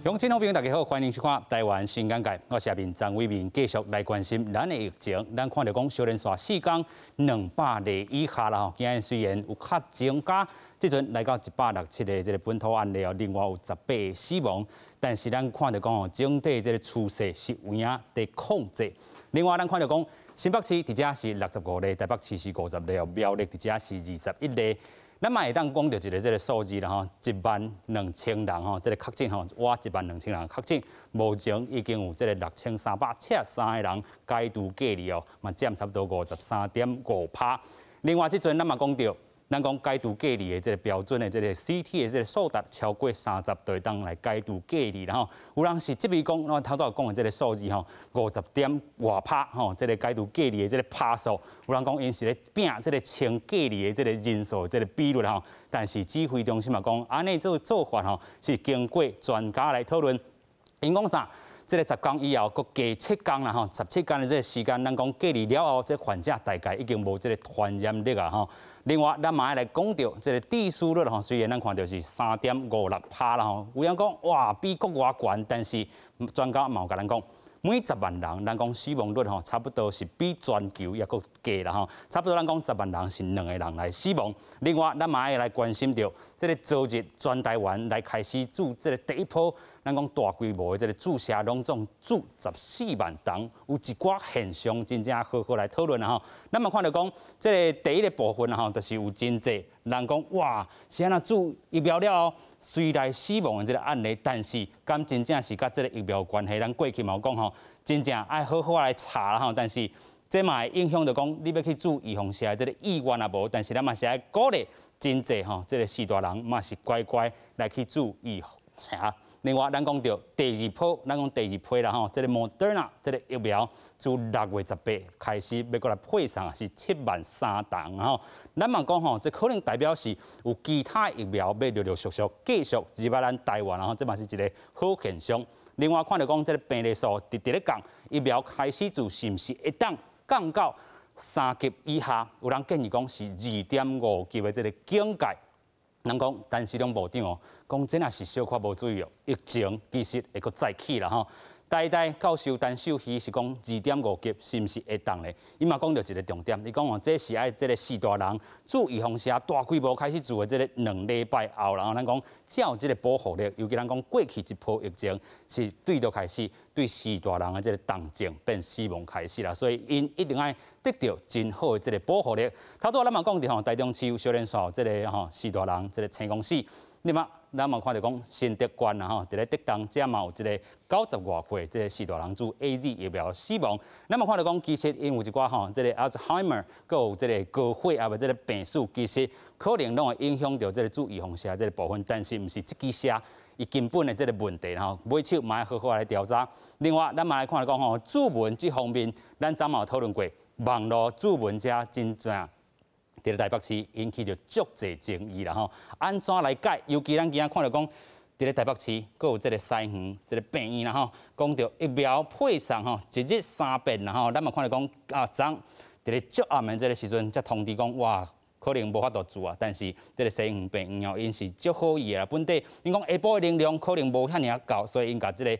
乡亲好朋友，大家好，欢迎收看台湾新眼界。我下面张伟民继续来关心咱的疫情。咱看到讲，小连续4天200例以下啦吼，今日虽然有较增加，即阵来到167个这个本土案例哦，另外有18个死亡，但是咱看到讲哦，整体这个趋势是有影在控制。另外，咱看到讲，新北市伫遮是65例，台北市是50例哦，苗栗伫遮是21例。咱嘛会当讲到一个这个数字啦吼，12000人吼，这个确诊吼，哇12000人确诊，目前已经有这个6373个人解除隔离哦，嘛占差不多53.5%。另外，即阵咱嘛讲到，咱讲解除隔离的这个标准的这个 CT 的这个数值超过30，就会当来解除隔离啦吼。有人是即位讲，我头早讲的这个数字吼，50点外%吼，这个解除隔离的这个趴数。有人讲因是咧拼这个清隔离的这个人数这个比率啦吼，但是指挥中心嘛讲，安尼做法吼是经过专家来讨论，因讲啥？这个10天以后，佮加7天啦吼，17天的这个时间，咱讲隔离了后，这患者大概已经无这个传染力啊吼。另外，咱嘛来讲到这个致死率吼，虽然咱看到是3.56%啦吼，有人讲哇比国外悬，但是专家嘛有甲咱讲。每10万人，咱讲死亡率吼，差不多是比全球也佫低啦吼，差不多咱讲10万人是2个人来死亡。另外，咱嘛要来关心到，这个昨日全台湾来开始注这个第一波，咱讲大规模的这个注射拢总注14万人，有一寡现象真正好来讨论啦吼。咱嘛看到讲，这个第一个部分啦吼，就是有真济人讲哇，是安那注疫苗了后。虽然死亡的这个案例，但是敢真正是甲这个疫苗有关系？咱过去嘛有讲吼，真正爱好好来查啦吼。但是这嘛会影响到讲，你要去注预防针这个意愿也无。但是咱嘛是爱鼓励真济吼，这个4大人嘛是乖乖来去注预防针。另外，咱讲到第二波，咱讲第二批啦吼，这个 Moderna 这个疫苗自6月18开始要过来配送是73000人吼。咱嘛讲吼，这可能代表是有其他疫苗要陆陆续续继续入来咱台湾，然后这嘛是一个好现象。另外，看到讲这个病例数直咧降，疫苗开始做是毋是会当降到3级以下？有人建议讲是2.5级的这个境界。人讲，陈时中部长哦，讲真也是小可无注意哦，疫情其实会阁再起啦吼。台大教授陈秀熙是讲2.5级是毋是会当咧？伊嘛讲到一个重点，伊讲哦，这是爱这个4大人注预防针大规模开始做的这个2礼拜后，然后咱讲才有这个保护力。尤其咱讲过去一波疫情是对到开始对4大人的这个重症变死亡开始啦，所以因一定爱得到真好的这个保护力。头拄咱嘛讲到吼，台中市有小连续这个吼4大人这个青公司。你嘛，咱嘛看到讲新竹县啦吼，伫咧竹东遮嘛有一个90外岁，这个4大人注 AZ 疫苗死亡。咱嘛看到讲，其实因有一寡吼，这个 Alzheimer， 佮有这个高血压的这个病史，其实可能拢会影响到这个注预防针这个部分，但是毋是即支射伊根本的这个问题吼，买手嘛要好好来调查。另外，咱嘛来看到讲吼，注文这方面，咱昨嘛有讨论过，网络注文者真正。伫台北市引起着足侪争议啦吼，安怎来解？尤其咱今仔看到讲，伫咧台北市，佮有这个西园、这个病院啦吼，讲到疫苗配送吼，一日3遍啦吼，咱嘛看到讲昨伫咧足暗的这个时阵，才通知讲哇，可能无法度做啊。但是这个西园病院哦，因是足好意啦，本地因讲下晡的能量可能无遐尔够，所以因甲这个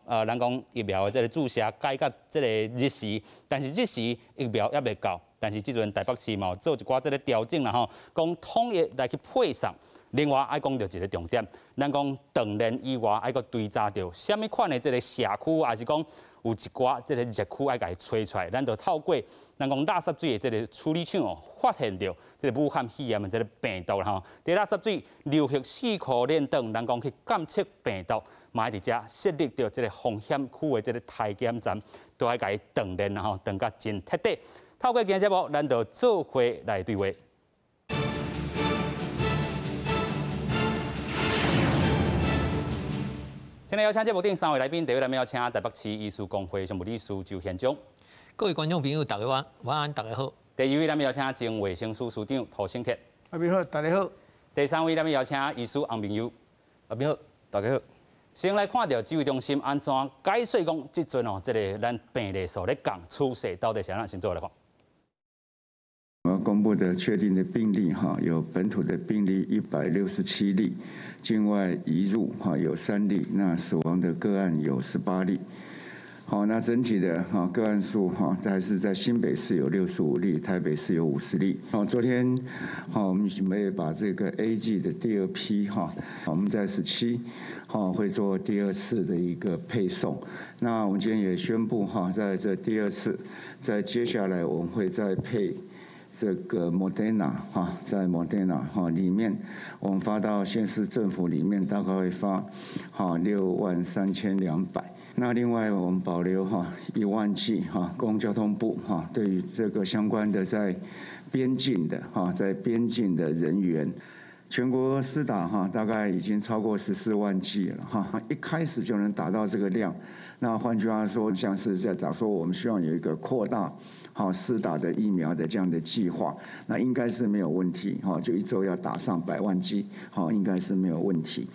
咱讲疫苗的这个注射改到这个日时，但是日时疫苗还未够。但是即阵台北市嘛做一寡这个调整啦吼，讲统一来去配送。另外爱讲到一个重点，咱讲长年以外爱个追查到什么款的这个社区，还是讲有一寡这个热区爱甲伊吹出来，咱就透过咱讲垃圾水的这个处理厂哦，发现到这个武汉肺炎的这个病毒啦吼，伫垃圾水流行4颗链等，咱讲去监测病毒，嘛伫遮设立到这个风险区的这个台检站，都爱甲伊长年啦吼，长甲真彻底。透过今日节目，咱就做伙来对话。现在邀请节目顶3位来宾，第一位来邀请台北市医师公会常务理事周宪忠。各位观众朋友，大家晚安，大家好。第二位来邀请前卫生署署长涂胜铁。阿明好，大家好。第三位来邀请医师洪明友。阿明好，大家好。先来看到指挥中心安怎解说讲，即阵哦，这个咱病例数咧降，趋势到底是安怎？先做来看。公布的确定的病例有本土的病例167例，境外移入有3例，那死亡的个案有18例。好，那整体的个案数还是在新北市有65例，台北市有50例。昨天我们也把这个 AG 的第2批我们在17会做第2次的一个配送。那我们今天也宣布在这第2次，在接下来我们会再配这个 Moderna 在 Moderna 里面，我们发到县市政府里面，大概会发63200。那另外我们保留1万剂供交通部对于这个相关的在边境的人员，全国施打大概已经超过14万剂了一开始就能达到这个量。那换句话说，像是在讲说我们希望有一个扩大施打的疫苗的这样的计划，那应该是没有问题就1周要打上100万剂应该是没有问题。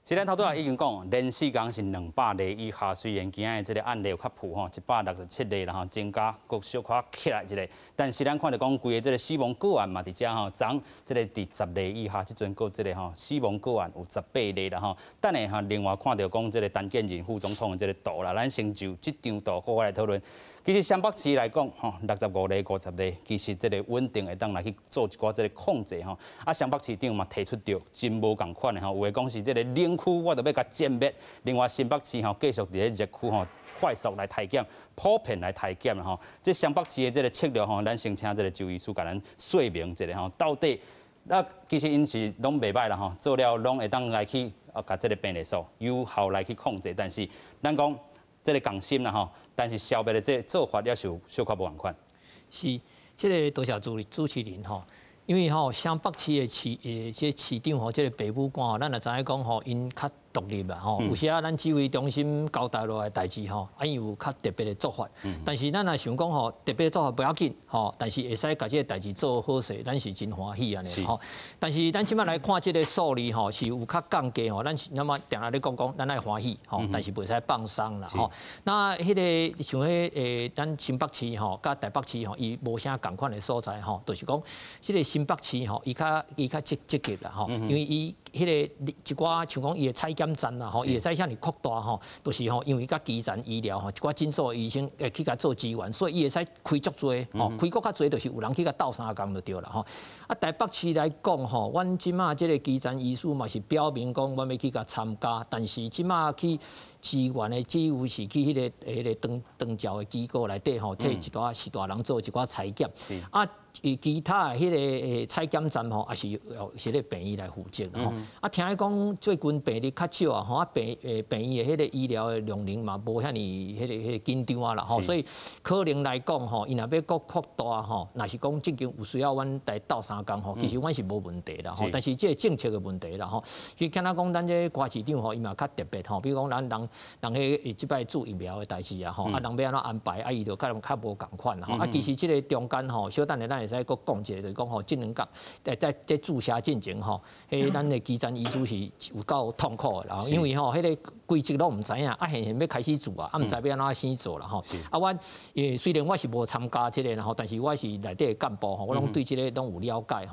是咱头拄已经讲，连4天是200例以下，虽然今日这个案例有较普167例啦增加佫小可起来一个，但是咱看到讲规个这个死亡个案嘛，伫遮昨这个伫10例以下，即阵佫这个死亡个案有18例啦等下另外看到讲这个陈建仁副总统的这个图啦，咱先就这张图好来讨论。其实湘北市来讲，65例、50例，其实这个稳定会当来去做一寡这个控制湘北市长嘛提出着真无共款的有话讲是这个冷区我着要甲歼灭。另外新北市继续伫咧热区快速来体检，普遍来体检啦这湘北市的这个策略咱先请这个周医师甲咱说明一下到底其实因是拢袂歹啦做了拢会当来去甲这个病例数有效来去控制，但是咱讲这个共心啦但是消灭的这做法也是有小可无共款。是，这个多谢主持人因为湘北市的市长这个北部官咱也知影讲因较独立啦有时咱指挥中心交代落来代志因有较特别的做法，但是咱也想讲特别做法不要紧但是会使把这个代志做好势，咱是真欢喜安尼但是咱即摆来看这个数字是有较降低咱是那么定下咧讲咱爱欢喜但是袂使放松啦那迄个像咱新北市甲台北市伊无啥共款的所在就是讲这个新北市伊较积极啦因为伊迄个一寡像讲伊的采检站啦伊会使遐尼扩大就是因为甲基层医疗一寡诊所医生会去甲做支援，所以伊会使开足多开搁较多，就是有人去甲斗3工就对啦台北市来讲阮即马即个基层医师嘛是表明讲阮要去甲参加，但是即马去支援的只有是去迄个长照的机构内底替一大是大人做一寡采检其他的迄个采检站也是由是咧病医来负责听讲最近病例较少病医的迄个医疗的量能嘛无遐尼迄个紧张啦所以可能来讲伊若要搁扩大若是讲正经有需要阮来斗3工其实阮是无问题啦但是这个政策的问题啦其实敢若讲咱这瓜市长伊嘛较特别比如讲咱人迄即摆做疫苗的代志人要安怎安排伊就较无共款其实这个中间小等下咱会使搁讲一下，就是讲这2天在注射进前咱的基层医师是有够痛苦的啦，因为迄个规则都唔知影现要开始做唔知要安怎先做啦阮虽然我是无参加这个但是我是内底的干部我拢对这个拢有了解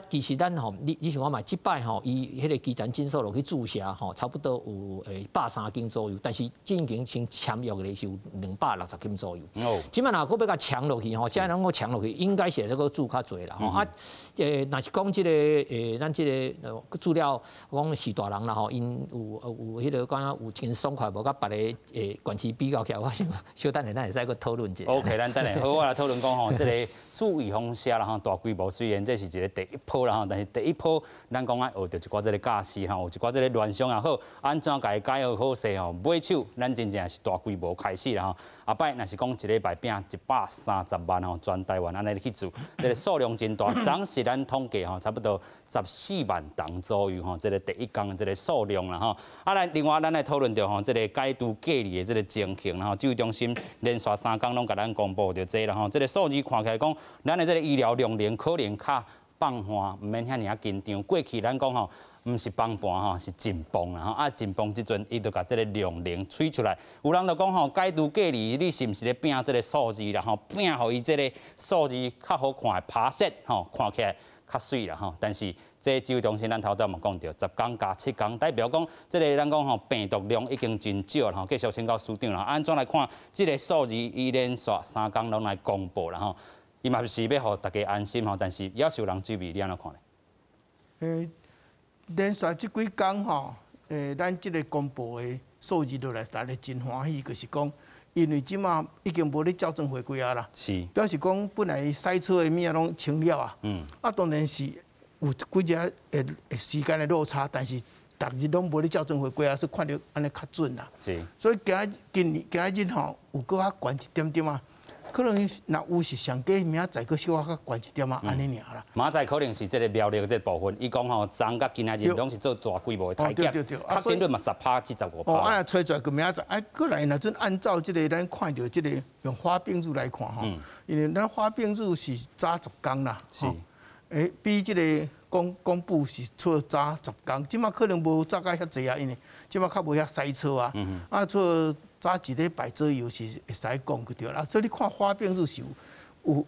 其实咱你想讲嘛，即摆伊迄个基层诊所落去注射差不多有130斤左右，但是进行先签约的是有260斤左右。即摆若搁要甲强落去这样能够强落去，应该是这个做较侪啦若是讲这个咱这个资料讲是大人啦因有迄个讲有真爽快，无甲别个县市比较起来，我想小等下咱会使搁讨论一下。OK， 咱等下好，我来讨论讲这个注意风险啦大规模虽然这是一个第一波啦但是第一波咱讲学着一寡这个驾驶有一寡这个乱象也好，安怎甲伊改好好势买手咱真正是大规模开始啦后摆若是讲一礼拜拼130万全台湾安尼去做，这个数量真大，昨是咱统计差不多14万吨左右这个第一天的这个数量啦来另外咱来讨论到这个解除隔离的这个情形指挥中心连续3天拢甲咱公布着这啦这个数字看起来讲，咱的这个医疗量能可能较放花，唔免遐尔啊紧张。过去咱讲吼，唔是放盘吼，是进磅啦吼。啊，进磅即阵，伊就甲即个量能吹出来。有人就讲吼，解读计理，你是毋是咧拼即个数字啦？吼，拼互伊即个数字较好看的爬色吼，看起来较水啦吼。但是这指挥中心咱头先嘛讲到，10天加7天，代表讲即个咱讲吼病毒量已经真少啦吼。继续请教署长啦，安怎来看即个数字？伊连续3天拢来公布啦吼。伊嘛是要互大家安心吼，但是也是有人注意，你安怎看咧？连续即几天吼，咱即个公布的数字落来，大家真欢喜，就是讲，因为即马已经无咧校正回归啊啦，是表示讲本来塞车的物啊拢清了啊，啊当然是有几只时间的落差，但是逐日拢无咧校正回归啊，所以看着安尼较准啦。是，所以今日吼有搁较悬一点点啊。可能若有是上低，明仔载搁小可较悬一点啊，安尼尔啦。明仔可能是即个苗栗这部分，伊讲吼，昨甲今仔日拢是做大规模的台检，确诊率嘛10%至15%。哦，啊，吹出来个明仔载，啊，过来若阵按照即个咱看到即个用花病日来看吼，因为咱花病日是早10天啦，是，比即个公布是错早10天，即马可能无早甲遐济啊，因为即马较无遐塞车啊，啊错。早1礼拜左右是会使讲就对啦，所以你看花病日是有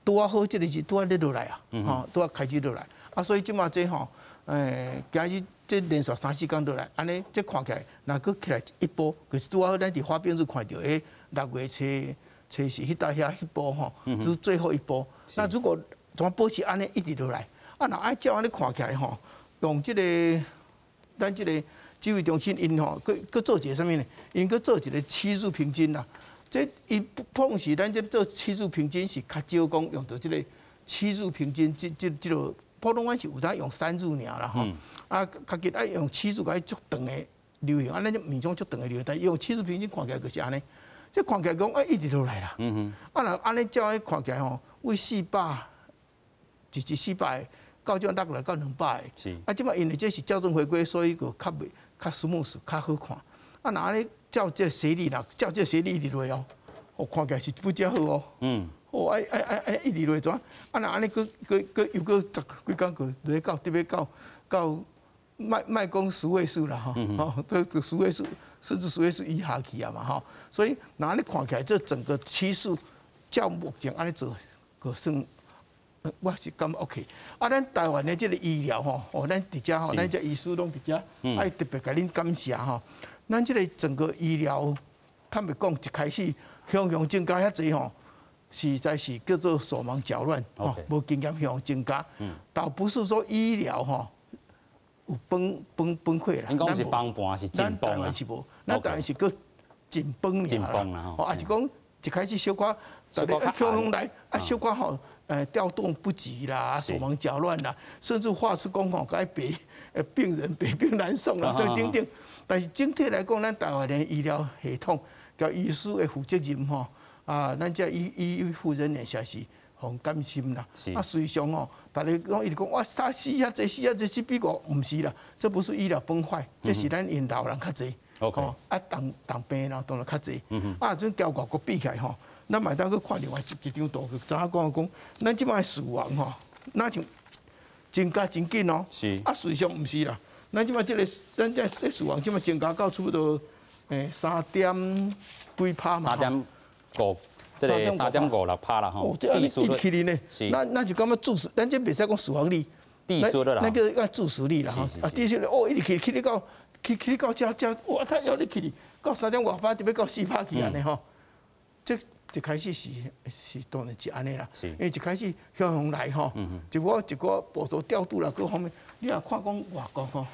拄啊好，即个是拄啊咧落来啊，吼拄啊开始落来，啊所以即马这吼，今日这连续3、4天落来，安尼这看起来，若佫起来一波，就是拄啊好咱伫花病日看到6月初是迄搭遐一波吼，就是最后一波。那如果怎保持安尼一直落来，啊若按照安尼看起来吼，用即个咱即个。指挥中心因吼，佮做一个啥物呢？因佮做一个7日平均啦。这因碰是咱这做7日平均是较少讲用到这个7日平均，这个普通话是有当用3日尔啦吼。啊，较紧爱用7日个足长的流行，啊，咱民众足长的流行，但用7日平均看起来就是安尼。这看起来讲一直落来啦。啊，若安尼照看起来吼，为400，一400，到这落来到200个。是。啊，即摆因为这是校正回归，所以个较袂。较 smooth 较好看，啊，若安尼照这个斜率啦，照这个斜率一直落哦，哦，看起来是不遮好哦。哦，一直落怎？啊，若安尼佫又佫10几天佫落到特别到卖讲10位数啦吼，哦，都10位数甚至10位数以下去啊嘛吼，所以若安尼看起来，这整个趋势照目前安尼做，佫算。我是感觉 OK， 啊，咱台湾的这个医疗吼，哦，咱伫遮吼，咱这医师拢伫遮，爱特别甲恁感谢吼。咱这个整个医疗，坦白讲，一开始向增加遐济吼，实在是叫做手忙脚乱，吼，无经验向增加，倒不是说医疗吼有崩溃啦。因讲是崩盘是紧绷啦，是无，咱当然是个紧绷啦，吼，啊是讲一开始小可，大家向来啊小可吼。调动不及啦，手忙脚乱啦，甚至画出讲吼，该病人北病难送啦，所以等等。但是整体来讲，咱台湾的医疗系统，甲医师的负责任吼，啊，咱这医护人员实是很甘心啦。啊，随常吼，大家讲一直讲哇，他死啊，这比我唔是啦，这不是医疗崩坏，这是咱因老人较济，哦，啊，当病人当然较济，啊，这交外国比起来吼。咱买当去看另外一张图，怎啊讲？咱即摆死亡吼，那像增加真紧哦。是。啊，实际上毋是啦。咱即摆这个，咱这死亡即摆增加到差不多3点几趴嘛。3.5，这个3.56%啦吼。地数率呢？是。那就感觉致死，咱这袂使讲死亡率。地数率啦。那个要致死率啦哈。啊，地数率哦，一直去到这，哇，他要你去到3.5%，特别到4%去安尼吼。这一开始是当然是安尼啦，因为一开始向来吼，一个部署调度啦，各方面，你也看讲外国吼，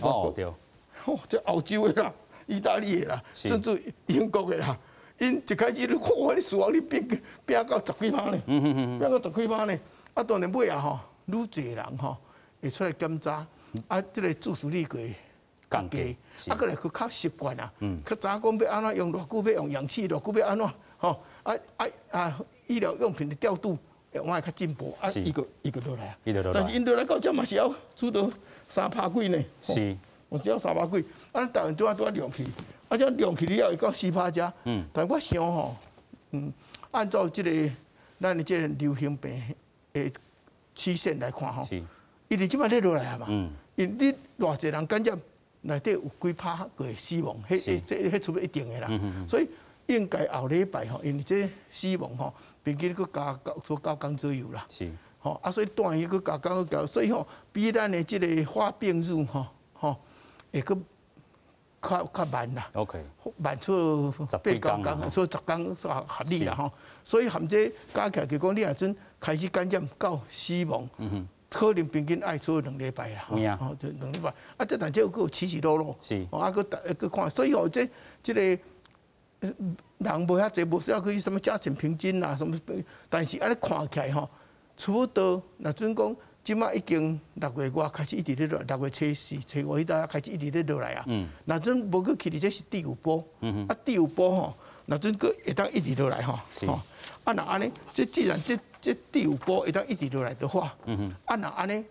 哦对，哦，这欧洲的啦、意大利的啦，甚至英国的啦，因一开始哇，你死亡率变到10几%呢，变到10几%呢，啊，当然尾啊吼，愈侪人吼会出来检查，啊，这个致死率会降低，啊，过来去较习惯啊，较早讲要安怎用偌久要用氧气，偌久要安怎。吼，医疗用品的调度，我会较进步，啊，伊个落来啊，但是因落来到这嘛是要出到3%几呢，是，我只要3%几，啊，台湾拄啊量起，啊，这量起了要到4%加，但我想吼，按照这个咱的这个流行病的曲线来看吼，是，伊哋即摆咧落来啊嘛，嗯，因你偌济人感染内底有几拍个死亡，迄出一定的啦，所以应该后礼拜吼，因为这死亡吼，平均佫加9天左右啦。是，吼啊，所以段伊佫加加，所以吼比咱的即个发病率吼会佫较慢啦。OK，慢出8、9天，出10天合理啦吼。所以含这加起来就讲，你若阵开始感染到死亡，可能平均爱出2礼拜啦。有影，就2礼拜。啊，这但这有佫起起落落。是。啊，佫看，所以吼这个人无遐济，无需要去什么家庭平均啦，什么，但是安尼看起来吼，差不多。若阵讲，即马已经6月外开始一直咧落，6月初4、初5迄搭开始一直咧落来啊。若阵无去去，这是第5波。啊，第5波吼，若阵佫会当一直落来吼。啊，若安尼，既然这第5波会当一直落来的话，啊，若安尼，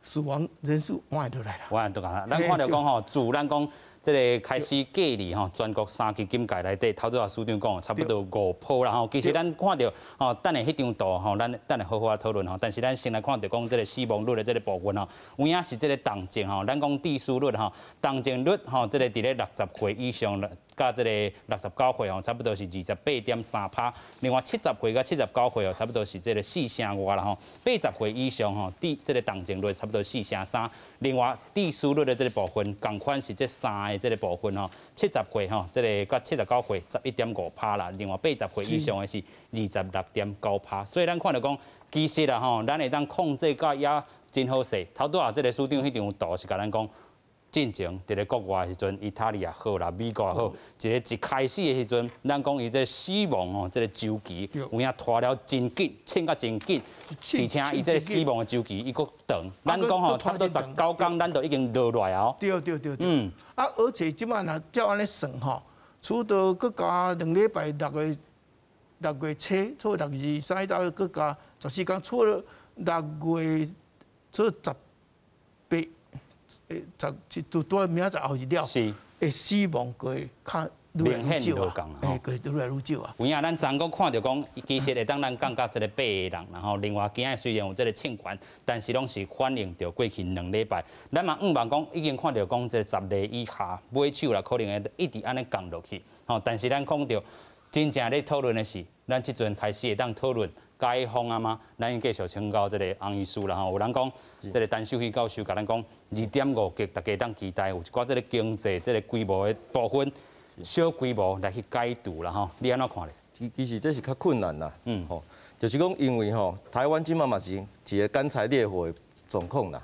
死亡人数往会落来啦。往会落来啦。咱看到讲吼，自咱讲。这个开始隔离吼，全国3级警戒内底，头拄啊署长讲，差不多5波啦吼。其实咱看到吼，等下迄张图吼，咱等下好好讨论吼。但是咱先来看到讲，这个死亡率的这个部分吼，有影是这个重症吼，咱讲致死率吼，重症率吼，这个伫咧60岁以上甲这个69岁吼，差不多是28.3%。另外70岁甲79岁吼，差不多是这个4成外啦吼。80岁以上吼，这个重症率差不多4成3。另外致死率的这个部分，同款是这3个这个部分吼，70岁吼，这个甲79岁11.5%啦。另外80岁以上的是26.9%。所以咱看到讲，其实啦吼，咱会当控制甲也真好势。头拄啊，这个署长迄张图是甲咱讲。进前伫咧国外的时阵，意大利也好啦，美国也好，一开始的时阵，咱讲伊这死亡吼，这个周期有影拖了真紧，称甲真紧，而且伊这个死亡的周期伊佫长，咱讲吼差不多19天，咱都已经落来哦。对。啊，而且即摆若照安尼算吼，除到佫加2礼拜6月初，错6月23到佫加14天，错6月错18。就多明仔载后日了，会死亡会较愈来愈少啊，会愈来愈少啊。有影，咱昨个看到讲，其实会当咱降到这个8个人，然后另外今日虽然有这个清关，但是拢是反映着过去2礼拜，咱嘛毋茫讲已经看到讲这10例以下买手啦，可能会一直安尼降落去。吼，但是咱讲到真正咧讨论的是，咱即阵开始会当讨论。解封啊嘛，咱继续请教这个洪医师啦吼。有人讲，这个陈秀熙教授甲咱讲2.5级，大家当期待有一寡这个经济、这个规模的部分，小规模来去解读啦吼。你安怎看咧？其实这是较困难啦，吼，就是讲因为吼，台湾即马嘛是一个干柴烈火的状况啦，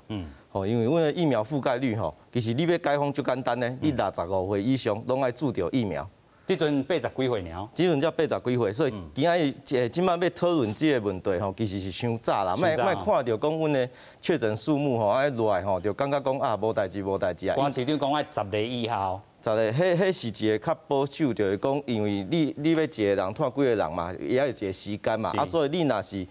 吼，因为阮的疫苗覆盖率吼，其实你要解封就简单咧，你65岁以上拢爱注着疫苗。即阵80几岁尔，即阵才80几岁，所以今仔即摆要讨论即个问题吼，其实是伤早啦，莫看到讲阮的确诊数目吼爱落来吼，就感觉讲啊无代志啊。关市长讲爱10例以下10例，迄是一个较保守，就是讲因为你要一个人拖几个人嘛，也要一个时间嘛，啊，所以你若是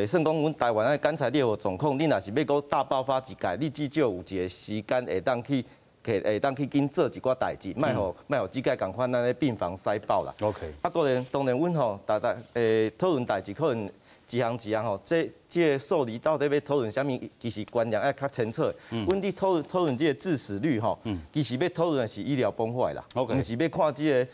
算讲阮台湾的干柴烈火状况，你若是要讲大爆发一届，你至少有一个时间会当去。会当去紧做一寡代志，莫互即届共款咱咧病房塞爆啦。OK。啊，当然，阮吼讨论代志，可能一项吼，这个数字到底要讨论啥物？其实观念要较清楚。阮伫讨论这个致死率吼，其实要讨论的是医疗崩坏啦，毋是要看这个。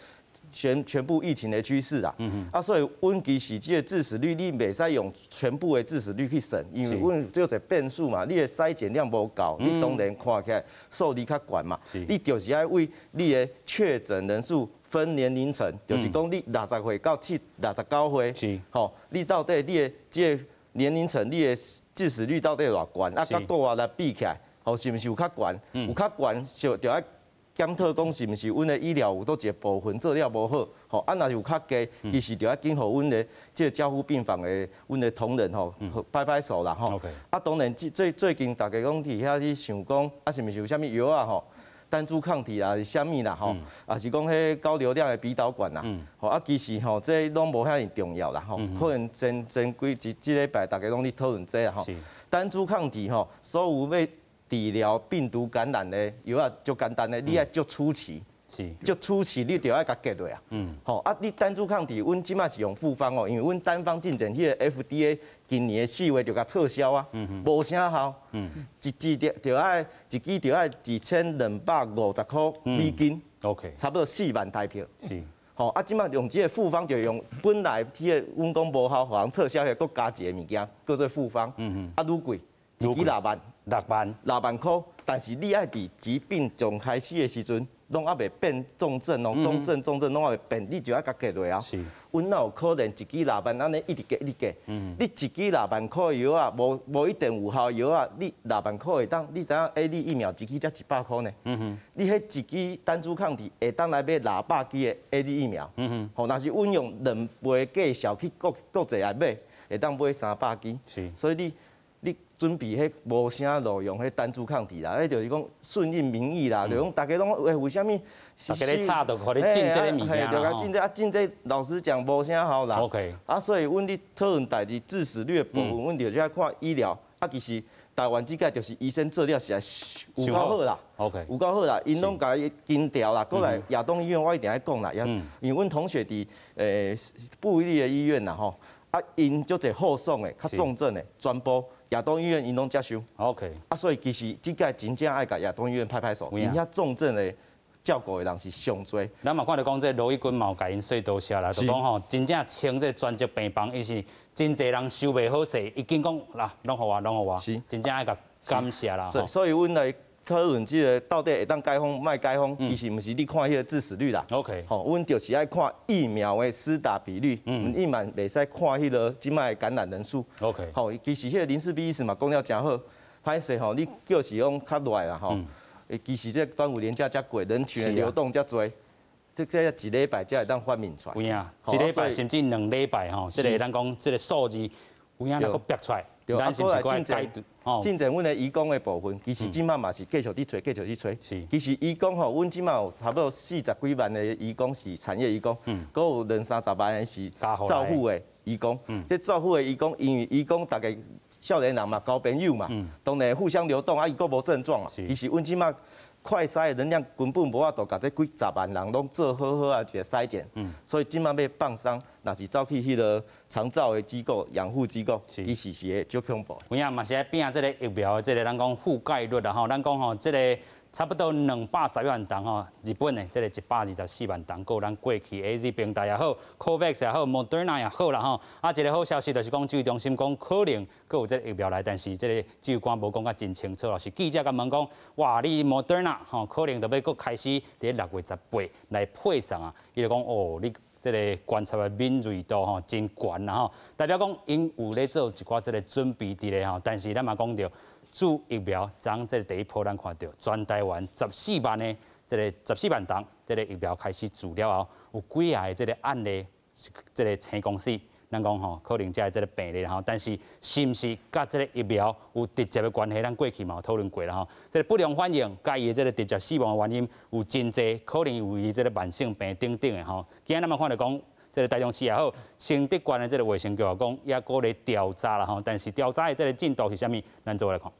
全部疫情的趋势啦，所以阮其实这个致死率，你袂使用全部的致死率去算，因为阮只有一个变数嘛，你的筛检量无够，你当然看起来数字较悬嘛，你就是爱为你的确诊人数分年龄层，就是讲你60岁到69岁，吼，你到底你的这个年龄层，你的致死率到底偌悬？啊，甲国外来比起来，吼，是毋是有较悬？有较悬，就爱。检讨讲是毋是阮的医疗有倒一个部分做了无好，吼，啊，若是有较低，其实就要紧互阮的即个加护病房的阮的同仁吼，拍手啦吼。啊，当然最近大家讲伫遐去想讲，啊，是毋是有啥物药啊吼，单株抗体啊是啥物啦吼，啊是讲迄高流量的鼻导管啦，吼，啊其实吼这拢无遐重要啦吼，可能前几礼拜大家拢伫讨论这啦吼，单株抗体吼，所有要治疗病毒感染的药啊，足简单的，你爱足初期，是，就初期你就要甲隔落啊。吼啊，你单株抗体，阮即马是用复方哦，因为阮单方进前迄个 FDA 今年的4月就甲撤销啊，无啥效。一支就爱一支就爱2250块美金。OK， 差不多4万台票。是。吼啊，即马用即个复方就用本来迄个阮讲无效，互人撤销，搁加一个物件，叫做复方。啊，愈贵，一支6万块。但是你爱伫疾病从开始的时阵，拢还袂变重症哦，重症拢还袂变，你就要甲隔落啊。是。阮哪有可能一支6万安尼一直加？你一支6万块药啊，无一定有效药啊，你6万块会当，你知影 AZ 疫苗一支才100块呢。你迄一支单株抗体会当来买200支的 AZ 疫苗。吼，若是阮用2倍价小去国际来买，会当买300支。是。所以你准备迄无啥路用迄单株抗体啦，迄就是讲顺应民意啦，就讲大家拢为虾米？大家咧吵，就互你进这个物件啦。就甲进这进这，老实讲无啥效啦。OK。啊，所以阮咧讨论代志致死率的部分，阮就是爱看医疗。啊，其实台湾即个就是医生做了实在有够好啦。OK。有够好啦，因拢甲伊金调啦，过来亚东医院我一定爱讲啦，因为阮同学伫布利的医院啦吼，啊因足侪后送的、较重症的，全部。亚东医院因拢接收 ，OK， 啊，所以其实即个真正爱甲亚东医院拍拍手，因遐重症的照顾的人是上多。咱嘛看到讲，这罗毅军嘛有甲因说多谢啦，就讲吼，真正清这专职病房，伊是真侪人收袂好势，已经讲啦，拢互我，是真正爱甲感谢啦。所以阮来讨论即个到底会当解封，卖解封，其实毋是你看迄个致死率啦。OK， 吼，阮就是爱看疫苗的施打比率，伊嘛袂使看迄个即卖感染人数。OK， 吼，其实迄个林世璧医师嘛讲了真好，歹势吼，你叫是讲较赖啦吼，其实这端午连假遮过，人群的流动遮多，这一礼拜才会当发明出来。有影，一礼拜甚至2礼拜吼，这个咱讲这个数字有影能够逼出来。咱是不是该改？进前阮的移工的部分，其实即马嘛是继续伫找，继续伫找。是。其实移工吼，阮即马有差不多40几万的移工是产业移工，搁有20-30万的是照护的移工。这照护的移工，因为移工大概少年人嘛，交朋友嘛，当然互相流动，啊伊搁无症状啊。其实阮即马快筛的能量根本无法度，甲这几十万人拢做好啊一个筛检。所以即马要放松，若是走去迄个长照的机构、养护机构，其实是会足恐怖。有影嘛是爱拼这个疫苗的这个咱讲覆盖率啦吼，咱讲吼这个差不多211万人吼，日本的这个124万人，够咱过去 AZ 平台也好 ，COVAX 也好 ，Moderna 也好啦吼。啊，一个好消息就是讲，指挥中心讲可能够有这个疫苗来，但是这个指挥官无讲甲真清楚咯。是记者甲问讲，哇，你 Moderna 吼可能就要搁开始伫6月18来配上啊。伊就讲哦，你这个观察的敏锐度吼真悬啦吼，代表讲因有咧做一寡这个准备伫咧吼，但是咱嘛讲到。注疫苗，昨这个第一波咱看到，全台湾14万的这个14万人，这个疫苗开始注了后，有几下这个案例，这个成功死，咱讲吼，可能才这个病例吼，但是是毋是甲这个疫苗有直接的关系？咱过去嘛有讨论过啦吼，这个不良反应，甲伊的这个直接死亡的原因有真侪，可能有伊这个慢性病等等的吼。今日咱嘛看到讲。这个台中市也好，新竹县的这个卫生局也讲，也搁咧调查啦吼，但是调查的这个进度是啥物？咱做来看。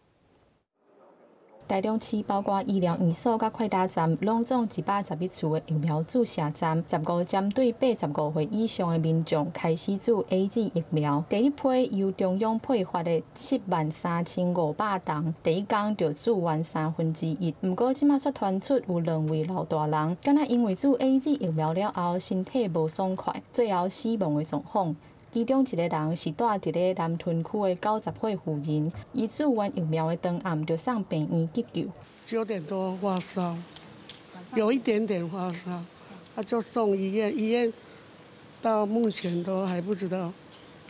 台中市包括医疗院所、甲快打站，拢总111处的疫苗注射站，15针对85岁以上的民众开始注 AZ 疫苗。第一批由中央配发的73500人，第一天就注完1/3。不过，即马却传出有2位老大人，敢若因为注 AZ 疫苗了后，身体无爽快，最后死亡的状况。其中一个人是住伫咧南屯区的90岁妇人，伊注完疫苗的当暗就上病院急救。9点多发烧，有一点点发烧，他就送医院，医院到目前都还不知道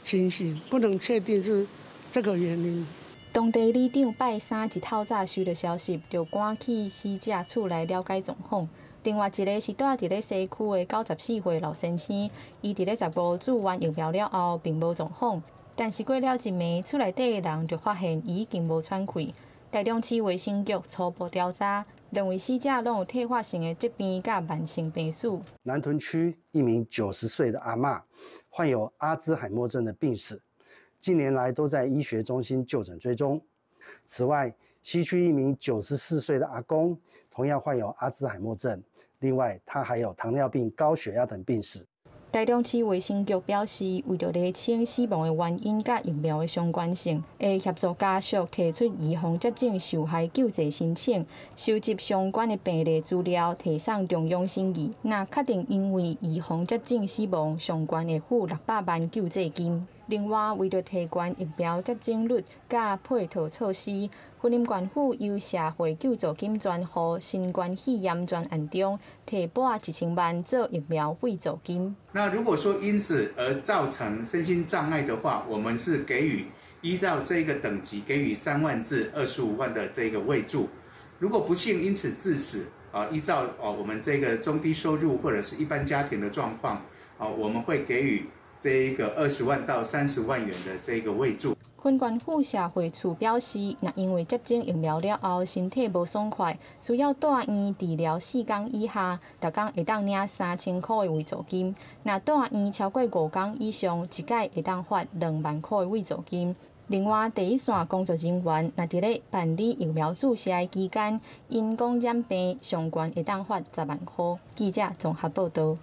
情形，不能确定是这个原因。当地里长拜三一透早收到消息，就赶去死者厝来了解状况。另外一个是住伫咧西区的94岁老先生，伊伫咧15注完疫苗了后，并无状况，但是过了一暝，厝内底的人就发现伊已经无喘气。台中市卫生局初步调查，认为死者拢有退化性的疾病甲慢性病史。南屯区一名90岁的阿嬷，患有阿兹海默症的病史，近年来都在医学中心就诊追踪。此外，西区一名94岁的阿公，同样患有阿兹海默症，另外他还有糖尿病、高血压等病史。台中市卫生局表示，为着厘清死亡的原因甲疫苗的相关性，会协助家属提出预防接种受害救济申请，收集相关的病例资料，提送中央审议。若确定因为预防接种死亡相关的付600万救济金。另外，为着提高疫苗接种率甲配套措施，云林县府由社会救助金专户新冠肺炎专案中提拨1000万做疫苗费助金。那如果说因此而造成身心障碍的话，我们是给予依照这个等级给予3万至25万的这个慰助。如果不幸因此致死，依照我们这个中低收入或者是一般家庭的状况，我们会给予这一个20万到30万元的这个慰助。云县府社会处表示，若因为接种疫苗了后身体无爽快，需要住院治疗4天以下，每天会当领3000块的慰助金；若住院超过5天以上，一届会当发2万块的慰助金。另外，第一线工作人员若伫咧办理疫苗注射的期间，因公染病，上悬会当发10万块。记者综合报道。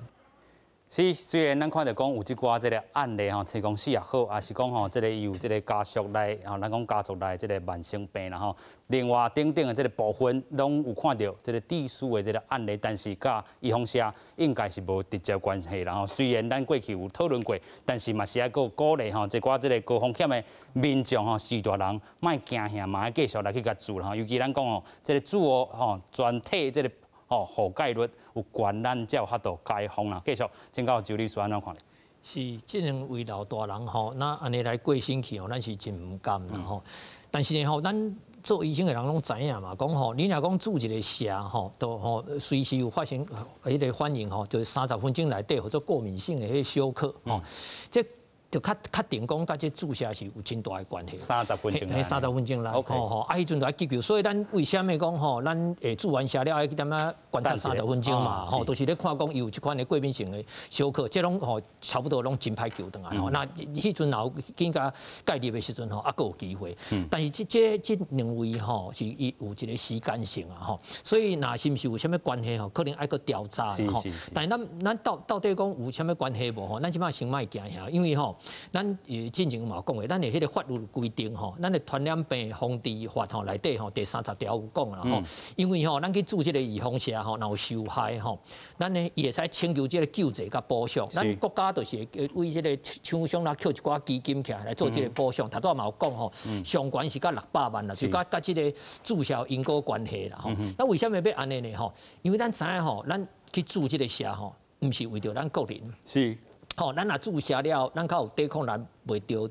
是，虽然咱看到讲有即寡即个案例吼，生公司也好，也是讲吼，即个有即个家属来吼，咱讲家族来即个慢性病啦吼。另外，等等的即个部分，拢有看到即个地书的即个案例，但是甲预防社应该是无直接关系啦吼。虽然咱过去有讨论过，但是嘛是爱个鼓励吼，一寡即个高风险的民众吼，四大人莫惊吓，嘛要继续来去甲做啦吼。尤其咱讲吼，即个主哦吼，全体即个覆盖率有悬，咱才有法度解封啦。继续，请教周律师安怎看咧？是，即两位老大人吼，那安尼来过身去吼，咱是真唔甘啦吼。但是呢吼，咱做医生的人拢知影嘛，讲吼，你若讲注一个射吼，都吼随时有发生迄个反应吼，就是30分钟内底或者过敏性的迄个休克吼，即就确定讲，甲这注射是有真大的关系。30分钟。30分钟来，吼，迄阵就要急救。所以咱为虾米讲吼，咱注完射了爱去点啊观察30分钟嘛，吼，都是咧看讲有即款的过敏性的休克，这拢吼差不多拢真歹救倒来吼。那迄阵若更加介入的时阵吼，还佫有机会。但是这两位吼是有一个时间性啊吼，所以若是毋是有啥物关系吼，可能爱佫调查吼。但是咱到底讲有啥物关系无吼？咱即摆先莫惊吓，因为吼。咱进前嘛讲过，咱的迄个法律规定吼，咱的传染病防治法吼内底吼第30条有讲啦吼，因为吼咱去做这个预防射吼，若有受害吼，咱呢也使请求这个救济甲补偿。咱国家就是为这个厂商啦扣一寡基金起来做这个补偿。头拄嘛有讲吼，上悬是甲600万啦，就甲这个注销因果关系啦吼。那为什么要安尼呢吼？因为咱知影吼，咱去做这个射吼，毋是为着咱个人。是。吼，咱若注射了，咱较有抵抗力，袂着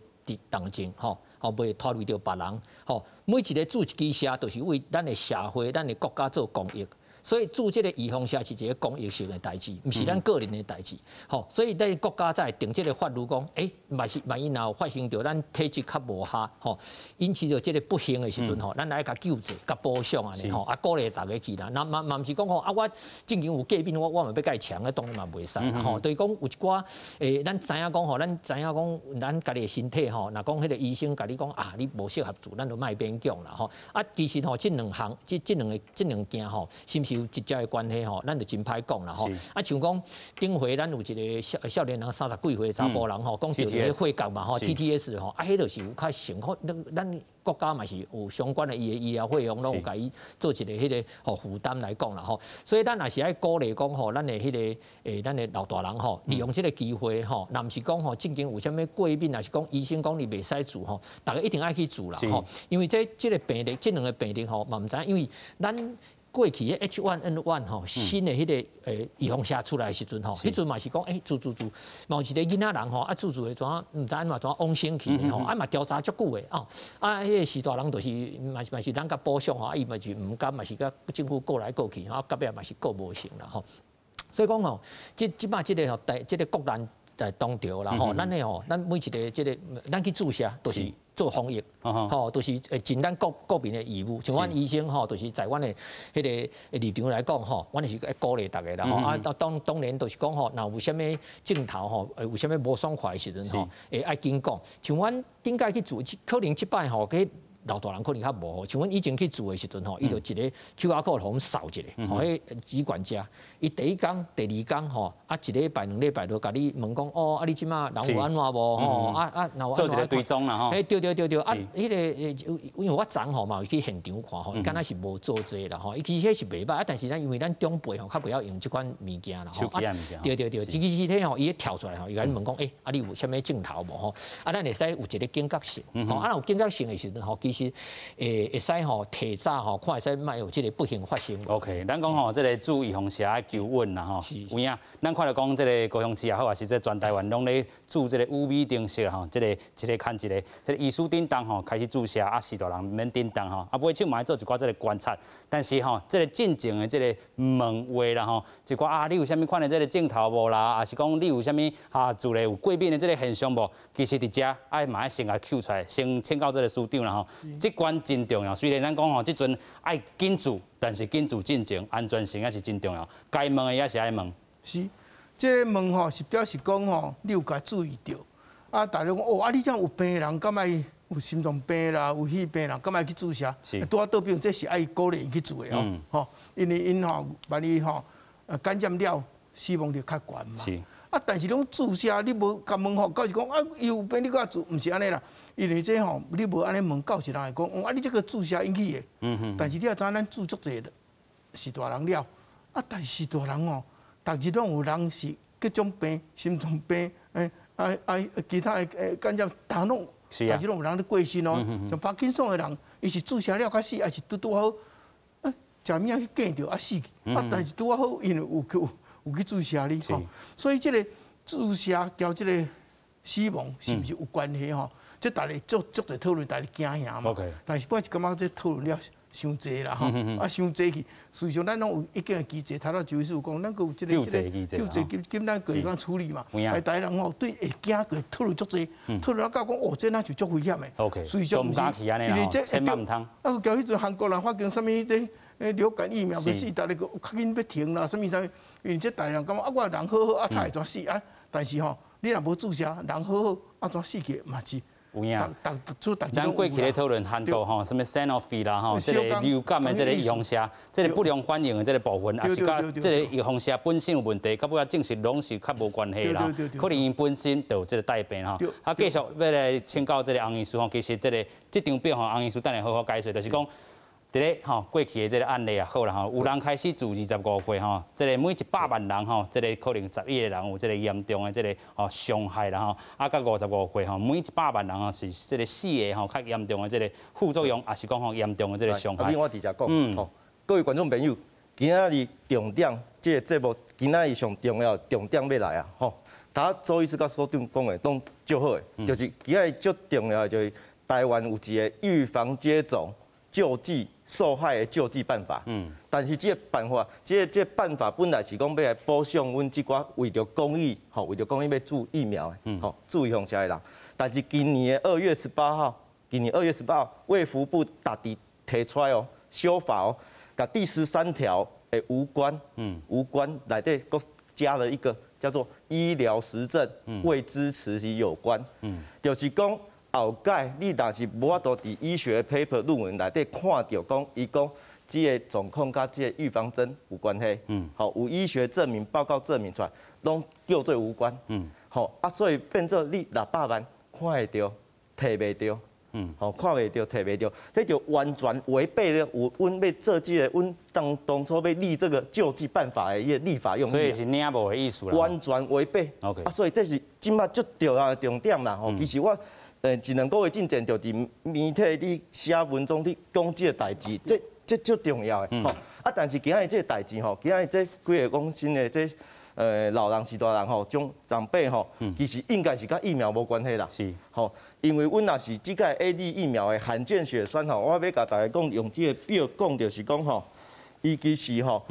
重症，吼，袂拖累着别人，吼。每一个注一支射，都是为咱的社会、咱的国家做公益。所以做这个预防射是一个公益性的代志，毋是咱个人的代志。吼，所以咱国家在定这个法律讲，万一若发生着咱体质较无下，吼，引起着这个不幸的时阵吼，咱来甲救济、甲补偿安尼吼，鼓励大家去啦。那嘛毋是讲吼，我正经有疾病，我嘛要甲伊抢，当然嘛袂使啦吼。就是讲有一寡咱知影讲吼，咱知影讲咱家己的身体吼，若讲迄个医生甲你讲你无适合做，咱就莫勉强啦吼。其实吼，这两件吼，是毋是？有直接的关系吼，咱就真歹讲啦吼。像讲顶回咱有一个少年人30几岁的查甫人吼，讲到一个血角嘛吼 ，TTS 吼，迄就是有较情况，咱国家嘛是有相关的伊的医疗费用，拢有甲伊做一个迄个负担来讲啦吼。所以咱也是爱鼓励讲吼，咱的迄个咱的老大人吼，利用这个机会吼，若毋是讲吼，正经有啥物过敏，也是讲医生讲你袂使做吼，大家一定爱去做啦吼。因为这个病例，这两个病例吼，嘛毋知，因为咱。过去的 H1N1 吼，新的迄个预防射出来的时阵吼，迄阵嘛是讲做，嘛有一个囡仔人吼，做的怎毋知安怎往生去的吼，嘛调查足久的哦，迄个时大人就是嘛是咱甲补偿吼，伊嘛是毋甘，嘛是甲政府过来过去，到尾嘛是过无成啦吼，所以讲吼，即摆即个吼，即个国难在当朝啦吼，咱的吼，咱每一个即个，咱去注射都是。做防疫，吼，都是尽咱国民的义务。像阮医生吼，就是在阮的迄个立场来讲吼，阮是鼓励大家啦吼。当然就是讲吼，若有啥物镜头吼，有啥物无爽快的时阵吼，爱紧讲。像阮顶届去做，可能即摆吼，老大人可能较无好，像阮以前去住的时阵吼，伊就一个 QR code 互阮扫一个，吼，迄机管家，伊第一工、第二工吼，啊一礼拜、2礼拜就甲你问讲，哦，啊你即马人有安怎无吼，那有做一个追踪啦吼。嘿，对，啊，迄个因为我昨吼嘛去现场看吼，伊敢若是无做这啦吼，伊其实迄是袂歹，啊，但是因为咱长辈吼较不晓用即款物件啦吼，对，其实迄吼伊跳出来吼，伊甲你问讲，啊你有啥物镜头无吼？啊，咱会使有一个警觉性，吼，啊，有警觉性的时阵吼，其实会使吼提早吼，看会使莫有即个不幸发生。OK， 咱讲吼，即个注预防蛇求稳啦吼，有影，咱看到讲即个高雄市也好，还是即全台湾拢咧注即个UV灯式吼，即个一个看一个，即个医师叮当吼开始注射，啊，是大人免叮当吼，啊，买手嘛做一寡即个观察，但是吼，即个进前的即个问话啦吼，一寡啊，你有啥物款的即个镜头无啦，啊是讲你有啥物自咧有过敏的即个现象无？其实伫遮爱嘛爱先甲抽出来，先请教即个师长啦吼，即关真重要。虽然咱讲吼，即阵爱紧注，但是紧注进前，安全性也是真重要。该问的也是爱问。是，即个问吼是表示讲吼，你有甲注意到。啊，大家讲哦，啊你这样有病的人，敢爱有心脏病啦，有血病人，敢爱去注射？拄啊倒病，这是爱鼓励伊去做的哦。吼，因为因吼万一吼感染了，死亡率较悬嘛。是。啊，但是拢注射，你无甲问吼，到时讲啊，伊有病你搁注，毋是安尼啦。因为这吼，你无安尼问，到时人会讲，啊，你这个注射引起的。但是你也知咱注足侪是大人了，啊，但是大人哦，逐日拢有人是各种病，心脏病，其他的感染，逐日拢有人咧过身哦。像帕金森的人，伊是注射了较死，还是拄好，食物仔去见着啊死去。啊，但是拄好，因为有去注射哩吼，所以这个注射交这个死亡是毋是有关系吼？这大家足侪讨论，大家惊吓嘛。但是我是感觉这讨论了伤济啦吼，啊伤济去。事实上，咱拢有一定的机制，头头就有讲，咱个有这个救济金，咱个会讲处理嘛。大家人吼对会惊个讨论足济，讨论到讲哦，这那就足危险的。事实上毋是，因为这千万唔通。啊，交迄阵韩国人发现啥物咧？流感疫苗要死，大家个较紧要停啦，啥物啥物。因为这大人感觉啊，我人好好啊，他会怎死啊？但是吼，你若无注射，人好好啊，怎死去嘛是？有影。咱过去咧讨论韩国吼，什么 Sanofi 啦吼，这个流感的这个预防射，这个不良反应的这个部分，也是甲这个预防射本身有问题，甲尾仔证实拢是较无关系啦。可能因本身就有这个带病吼。啊，继续要来请教这个洪医师吼，其实这张表吼，洪医师等下好好解说，就是讲。伫咧吼过去的这个案例也好啦吼，有人开始住25岁吼，这个每100万人吼，这个可能11个人有这个严重的这个吼伤害啦吼，啊到55岁吼，每100万人吼是这个4个吼较严重的这个副作用，也是讲吼严重的这个伤害。我直接讲，吼，各位观众朋友，今仔日重点，这个节目今仔日上重要重点要来啊，吼，大家周医师甲所长讲的都足好的，就是今仔日最重要的就是台湾有一个预防接种救济。受害的救济办法，但是这个办法，这个办法本来是讲要来保障阮这寡为着公益，吼，为着公益要注疫苗的，吼，注预防针的人。但是今年的2月18号，卫福部特地提出来哦，修法哦，甲第13条的无关内底佫加了一个叫做医疗实证未支持其有关，就是讲。后届你若是无法度伫医学 paper 论文内底看到讲，伊讲即个状况甲即个预防针有关系，好有医学证明报告证明出来，拢叫做无关，好啊，所以变做你600万看会到，摕袂到，好看袂到，摕袂到，这就完全违背了阮要做即个阮当初要立这个救济办法的一个立法用意，所以是领无的意思啦，完全违背。OK， 啊，所以这是今麦最重要的重点啦，吼，其实我。1、2个月进前就伫媒体你写文章你讲这个代志，这最重要的吼。啊，但是今仔日这个代志吼，今仔日这几个讲新的这老人是大人吼，种长辈吼，其实应该是甲疫苗无关系啦。是吼，因为阮若是即个 AZ 疫苗的罕见血栓吼，我要甲大家讲用这个表讲就是讲吼，伊其实吼，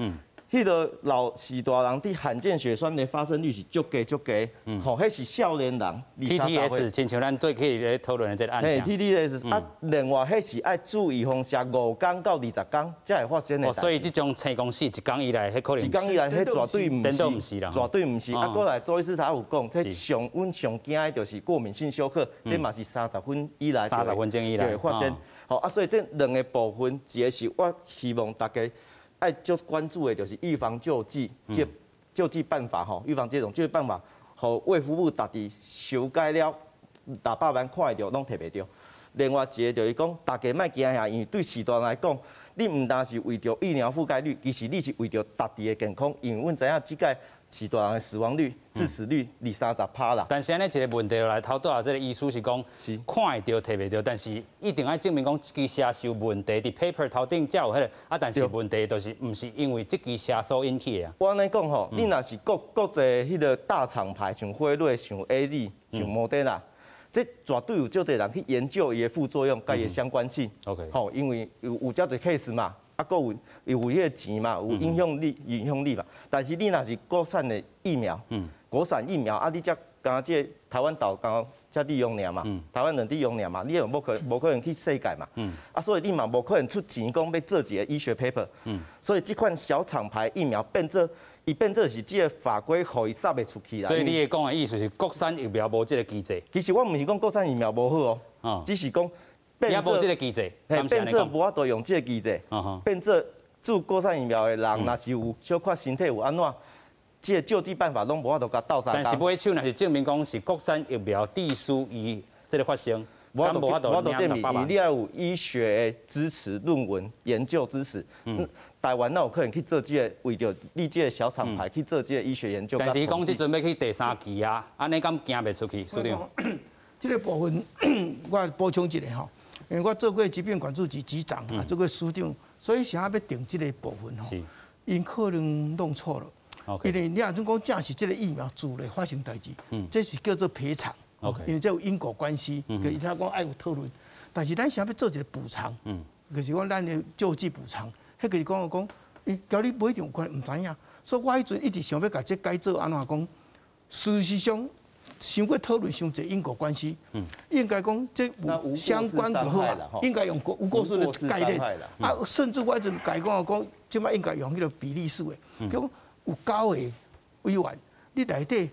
迄迄个老士大人伫罕见血栓的发生率是足低，吼，迄是少年人。TTS， 亲像咱最近咧讨论的这个案件。TTS 啊，另外迄是爱注意放射5天到20天才会发生的。所以这种成功是1天以内，迄可能。1天以内，迄绝对唔是啦，绝对唔是。啊，过来周医师他有讲，这阮上惊的就是过敏性休克，这嘛是30分以内。30分钟以内发生。好啊，所以这2个部分，一个是我希望大家。爱就关注的就是预防救济，救济办法吼，预防接种救济办法，互卫福部大致修改了，大百万看会到，拢摕袂到。另外一个就是讲，大家莫惊吓，因为对士大人来讲，你唔单是为着疫苗覆盖率，其实你是为着家己的健康，因为阮知影即个士大人的死亡率、致死率20-30%啦。但是安尼一个问题来，头拄啊，这个医师是讲，看会到、摕袂到，但是一定要证明讲这支射是有问题，伫 paper 头顶才有迄个，啊，但是问题就是唔是因为这支射所引起的啊。我安尼讲吼，你若是国际迄个大厂牌，像辉瑞、像 AZ、像Moderna。这绝对有足侪人去研究伊的副作用，甲伊的相关性。OK， 吼，因为有遮侪 case 嘛，啊，佫有迄个钱嘛，有影响力嘛。但是你若是国产的疫苗，国产疫苗啊，你才刚这台湾岛刚才利用尔嘛，台湾人利用尔嘛，你又无可能去世界嘛。啊，所以你嘛无可能出钱讲要做一个医学 paper。所以这款小厂牌疫苗变做。伊变做是即个法规，互伊杀袂出去啦。所以你讲的意思是国产疫苗无即个机制。其实我唔是讲国产疫苗无好哦，只是讲也无即个机制。变做无法度用即个机制，变做做国产疫苗的人，若是有小可身体有安怎，即个救济办法拢无法度甲斗相共。但是买手若是证明讲是国产疫苗致死于即个发生。我都证明，你要有医学支持、论文研究支持。台湾哪有可能去做这个为着你这个小厂牌去做这个医学研究？但是伊讲即阵要去第3期啊，安尼敢行袂出去？署长，这个部分我补充一下吼，因为我做过疾病管制局局长啊，做过署长，所以想要定这个部分吼，因可能弄错了。因为你若种讲正是这个疫苗做咧发生代志，这是叫做赔偿。因为这有因果关系，伊他讲爱有讨论，但是咱想要做一个补偿，就是讲咱的救济补偿，迄个是讲，交你不一定有关，唔知影，所以我迄阵一直想要甲这改做安怎讲，事实上，想过讨论伤侪因果关系，应该讲这有相关就好啊，应该用无过失的概念，啊，甚至我迄阵改讲，即摆应该用迄个比例数的，讲有9个委员，你内底。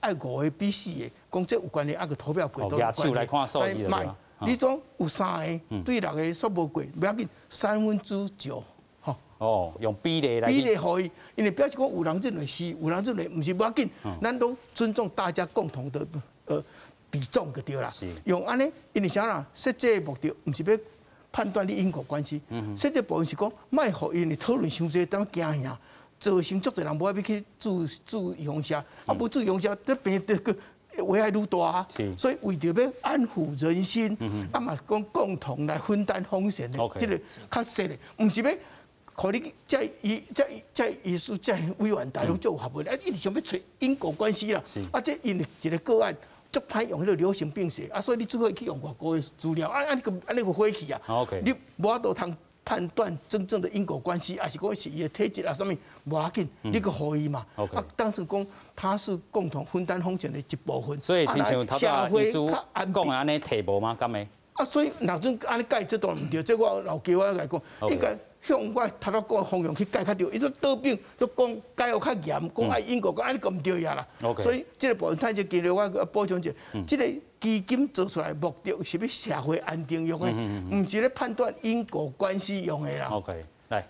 爱5个比4个，讲这有关系，个投票过都有关系。来看数字啦。你讲有3个，对6个说无过，不要紧9%，吼。哦，用比例来。比例可以，因为表示讲有人认为是，有人认为唔是不要紧，咱都尊重大家共同的比重就对啦。用安尼，因为啥啦？设计的目的唔是要判断你因果关系，设计部分是讲，卖互因的讨论伤济，当惊吓。造成足侪人无爱要去注预防针，啊，不注预防针，这病这个危害愈大啊。所以为着要安抚人心，啊嘛讲共同来分担风险的，这个较实的，唔是要，互你在医术在委员大众就有合问，啊，一直想要找因果关系啦。啊，这因为一个个案。足歹用迄个流行病学啊，所以你最好去用外国的资料，安尼个火气啊，你无法度通。判断真正的因果关系，还是讲是伊的体质啊，什么无要紧，你个可以嘛？啊，当成讲它是共同分担风险的一部分。所以，亲像头先医师讲的安尼提无吗？敢没？啊，所以若阵安尼改这都唔对，这我老叫我来讲，应该向我头头讲方向去改较对。伊说得病就讲改要较严，讲爱因果，讲安尼咁唔对呀啦。所以这个部分，他就给了我补充一下，这个。基金做出来目的是要社会安定用的，唔是咧判断因果关系用的啦。OK， 来，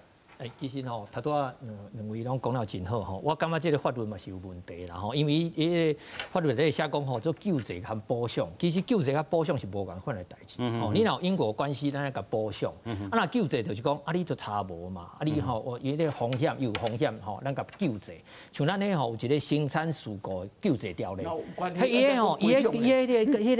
其实吼，头拄啊两位拢讲了真好吼，我感觉这个法律嘛是有问题啦吼，因为伊个法律咧写讲吼，做救济和补偿，其实救济和补偿是无共款的代志。吼，你若有因果关系，咱来甲补偿。啊，那救济就是讲，啊，你就差无嘛，啊，你吼，伊个风险又有风险吼，咱甲救济。像咱咧吼有一个生产事故救济条例，伊个吼，迄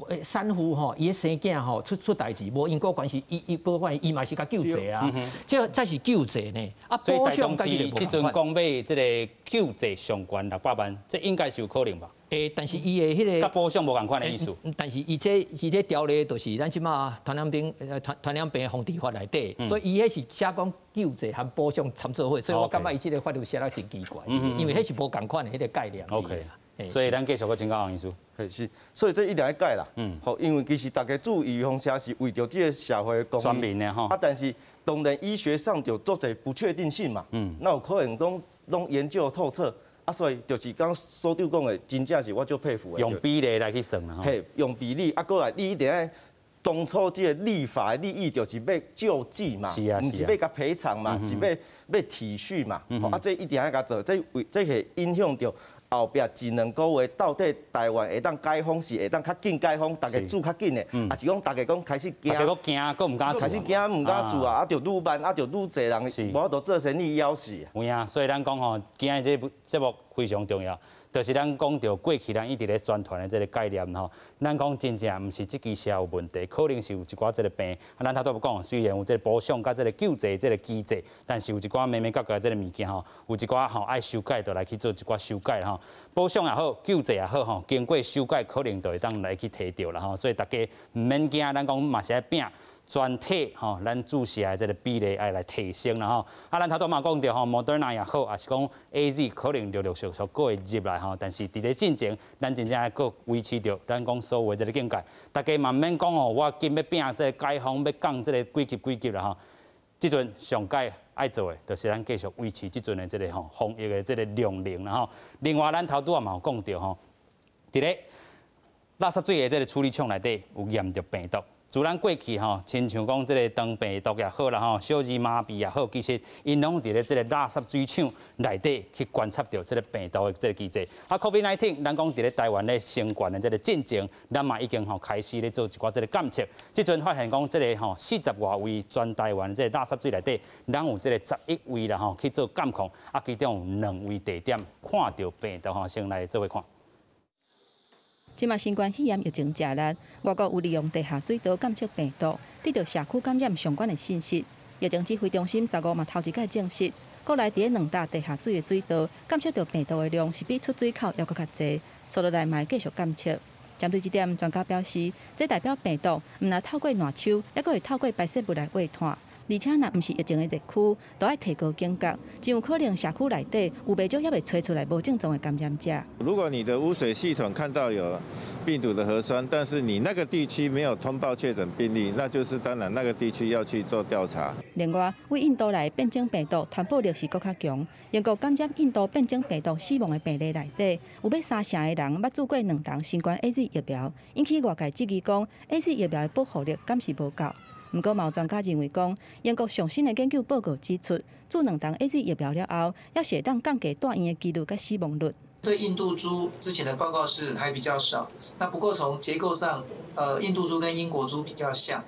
个产妇吼，伊个生囝吼出代志，无因果关系，伊不管伊嘛是甲救济啊，这才是救济。济呢。所以台上东市即阵讲要这个救济上悬600万，这应该是有可能吧？但是伊的迄个，甲保险无共款的意思。但是伊这条例就是咱即马传染病防治法内底，所以伊迄是写讲救济和保险参做伙，所以我感觉伊这个法律写得真奇怪，因为迄是无共款的迄个概念。OK， 所以咱继续去请教黄医师。是，所以这一定要改啦。好，因为其实大家注意预防车是为着这个社会的公益。全民的吼。但是当然医学上就做者不确定性嘛。那有可能拢研究透彻。所以就是刚所长讲的，真正是我最佩服的。用比例来去算啦，嘿，用比例啊，过来你一定要当初这个立法的利益就是要救济嘛，是啊，不是要甲赔偿嘛，是要体恤嘛。这一定要甲做，这会影响到后壁1、2个月到底台湾会当解封是会当较紧解封，大家做较紧的，还是讲大家讲开始惊，大家惊，佫唔敢做，开始惊唔敢做啊，就愈慢，就愈侪人无法度做生意枵死。有影，所以咱讲吼，今日这节目非常重要。就是咱讲到过去咱一直咧宣传的这个概念吼，咱讲真正毋是即支车有问题，可能是有一寡这个病。咱头拄讲，虽然有这个保险甲这个救济这个机制，但是有一寡眉眉角角这个物件吼，有一寡吼爱修改，就来去做一寡修改吼。保险也好，救济也好吼，经过修改，可能就会当来去提掉啦吼。所以大家毋免惊，咱讲嘛是爱拼。全体吼，咱注射的这个比例爱来提升啦吼。咱头拄嘛讲到吼，Moderna 也好，也是讲 AZ 可能陆续个会入来吼。但是伫咧进前，咱真正要搁维持着咱讲所有的这个境界。大家嘛免讲哦，我今要拼这个解封，要降这个几级啦吼。即阵上届爱做的，就是咱继续维持即阵的这个吼防疫的这个量能啦吼。另外，咱头拄也嘛有讲到吼，伫咧垃圾水的这个处理厂内底有验着病毒。自咱过去吼，亲像讲即个肠病毒也好啦吼，小儿麻痹也好，其实因拢伫咧即个垃圾水厂内底去观察到即个病毒的即个机制。COVID-19， 咱讲伫咧台湾咧升悬的即个进程，咱嘛已经吼开始咧做一寡即个监测。即阵发现讲即个吼40外位全台湾即个垃圾水内底，咱有即个11位啦吼去做监控，其中有2位地点看到病毒吼，先来做伙看。即马新冠肺炎疫情食力，外国有利用地下水道监测病毒，得到社区感染相关的信息。疫情指挥中心15嘛头一摆证实，国内伫咧2大地下水的水道监测到病毒的量是比出水口要搁较侪，所落来嘛继续监测。针对这点，专家表示，这代表病毒毋但透过烂手，还佫会透过排泄物来外传。而且，若毋是疫情的热区，都要提高警觉，真有可能社区内底有未少也未吹出来无症状的感染者。如果你的污水系统看到有病毒的核酸，但是你那个地区没有通报确诊病例，那就是当然那个地区要去做调查。另外，为印度来变种病毒传播力是更较强，英国感染印度变种病毒死亡的病例内底，有要3成的人捌做过2档新冠 AZ 疫苗，引起外界质疑讲 AZ 疫苗的保护力敢是无够。不过，有专家认为讲，英国上新的研究报告指出，做2档 AZ 疫苗了后，要是会当降低住院的几率甲死亡率。对印度猪之前的报告是还比较少，那不过从结构上，印度猪跟英国猪比较像，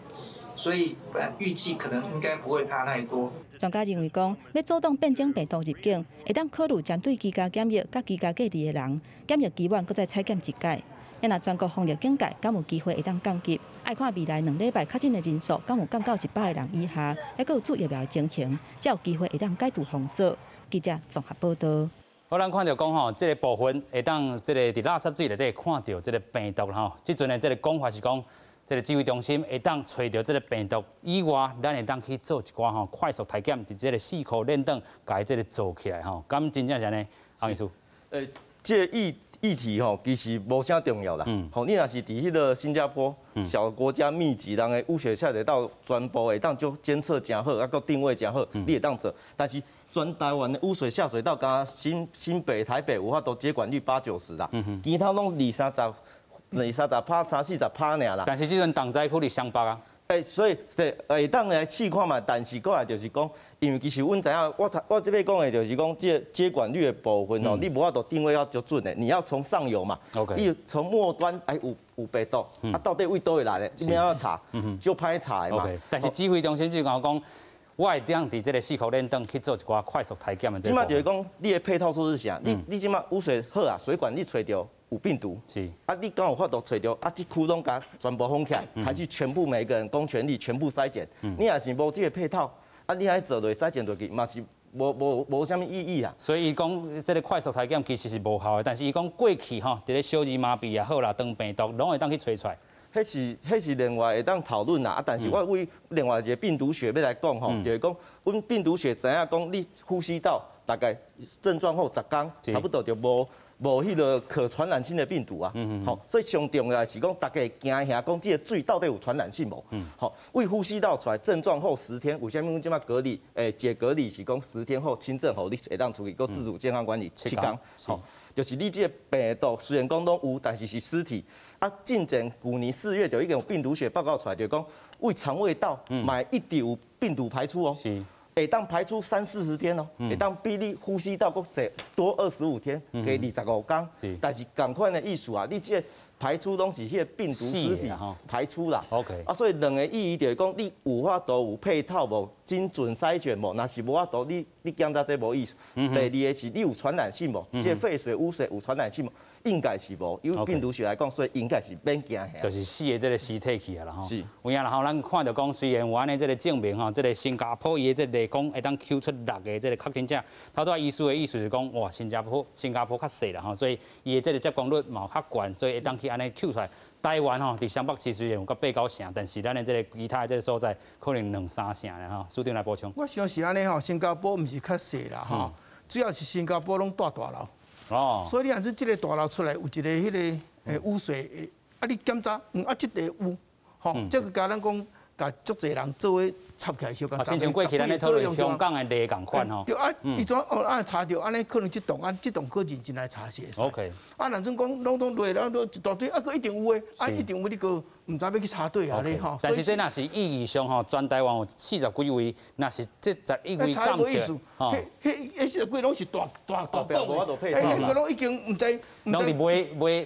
所以预计可能应该不会差太多。专家认为讲，要阻挡变种病毒入境，会当考虑针对居家检疫甲居家隔离的人，检疫期限搁再采检一届。也若全国防疫境界，敢有机会会当降级？爱看未来2礼拜确诊的人数，敢有降到100个人以下，还佫有做疫苗的情形，才有机会会当解除封锁。记者综合报道。好，咱看到讲吼，这个部分会当这个伫垃圾水内底看到这个病毒吼，即阵的这个讲法是讲，这个指挥中心会当找到这个病毒以外，咱会当去做一寡吼快速体检，伫这个4颗链灯，甲伊这个做起来吼，咁真正是安尼，黄医师。这个议题吼，其实无啥重要啦。吼，你若是伫迄个新加坡小国家密集，人的污水下水道全部会当就监测真好，啊，个定位真好，你会当做。但是全台湾的污水下水道，加新北、台北有法度接管率80-90%啦，其他拢20-30%、30%、40%啦。但是这阵重灾区伫湘北啊。所以对，会当来试看嘛，但是过来就是讲，因为其实阮知影，我这边讲的就是讲，这接管率的部分哦，你无法度定位要就准的，你要从上游嘛，你从末端有病毒，到底位倒会来的，你要查，就歹查的嘛。但是指挥中心就讲，我会当伫这个4颗链灯去做一寡快速体检的。即马就是讲，你的配套措施是啥？你即马污水好啊，水管你吹掉。有病毒是你刚有法度找到这区拢甲全部封起来，还是全部每个人公权力全部筛检？你也是无这个配套啊，你还做落使前落去，嘛是无啥物意义啊。所以伊讲，这个快速体检其实是无效的，但是伊讲过去吼，伫咧小儿麻痹也好啦，肠病毒拢会当去找出来。迄是另外会当讨论啦，啊，但是我为另外一个病毒学要来讲吼，就是讲，阮病毒学知影讲，你呼吸道大概症状后10天，差不多就无迄个可传染性的病毒啊。好，所以上重要是讲，大家会惊吓讲，这个水到底有传染性无？好，为呼吸道出来症状后10天，为什么阮即马隔离？解隔离是讲10天后轻症后，你会当出去做自主健康管理7天。好，就是你这个病毒虽然讲拢有，但是是尸体。啊，进前去年4月就已经有病毒学报告出来，就讲为肠胃道买一定有病毒排出哦，会当排出30-40天哦，会当比你呼吸道搁多25天，加25天。但是同款的意思啊，你这排出拢是迄个病毒尸体排出啦。OK。啊，所以两个意义就是讲，你有法度有配套无，精准筛选无，若是无法度，你检查这无意思。第二个是你有传染性无，这废水污水有传染性无？应该是无，因为病毒学来讲，所以应该是免惊吓。就是死的这个尸体去啊啦吼。是。有影啦吼，咱看到讲，虽然有安尼这个证明吼，这个新加坡伊的这个讲会当抽出6个这个确诊者，头拄医师的意思是讲，哇，新加坡较细啦吼，所以伊的这个接种率嘛较悬，所以会当去安尼抽出来。台湾吼，伫湘北市虽然有到8-9成，但是咱的这个其他的这个所在可能2-3成啦吼。署长来补充。我想是安尼吼，新加坡毋是较细啦吼，主要是新加坡拢大楼。哦，所以你按说这个大楼出来有一个迄个污水，啊你检查，这个有，吼，这个甲咱讲，甲足侪人做伙插起来小共。亲像过去咱咧讨论香港的例共款吼。对啊，伊怎查着，安尼可能这栋可认真来查是会使。OK。啊，若种讲拢落，一大堆，啊，佫一定有诶，啊，一定有你个唔知要去查对啊咧吼。但是这若是意义上吼，全台湾有40几位，若是这11位降起来，吼，迄40几拢是大讲诶，迄个拢已经唔知。拢伫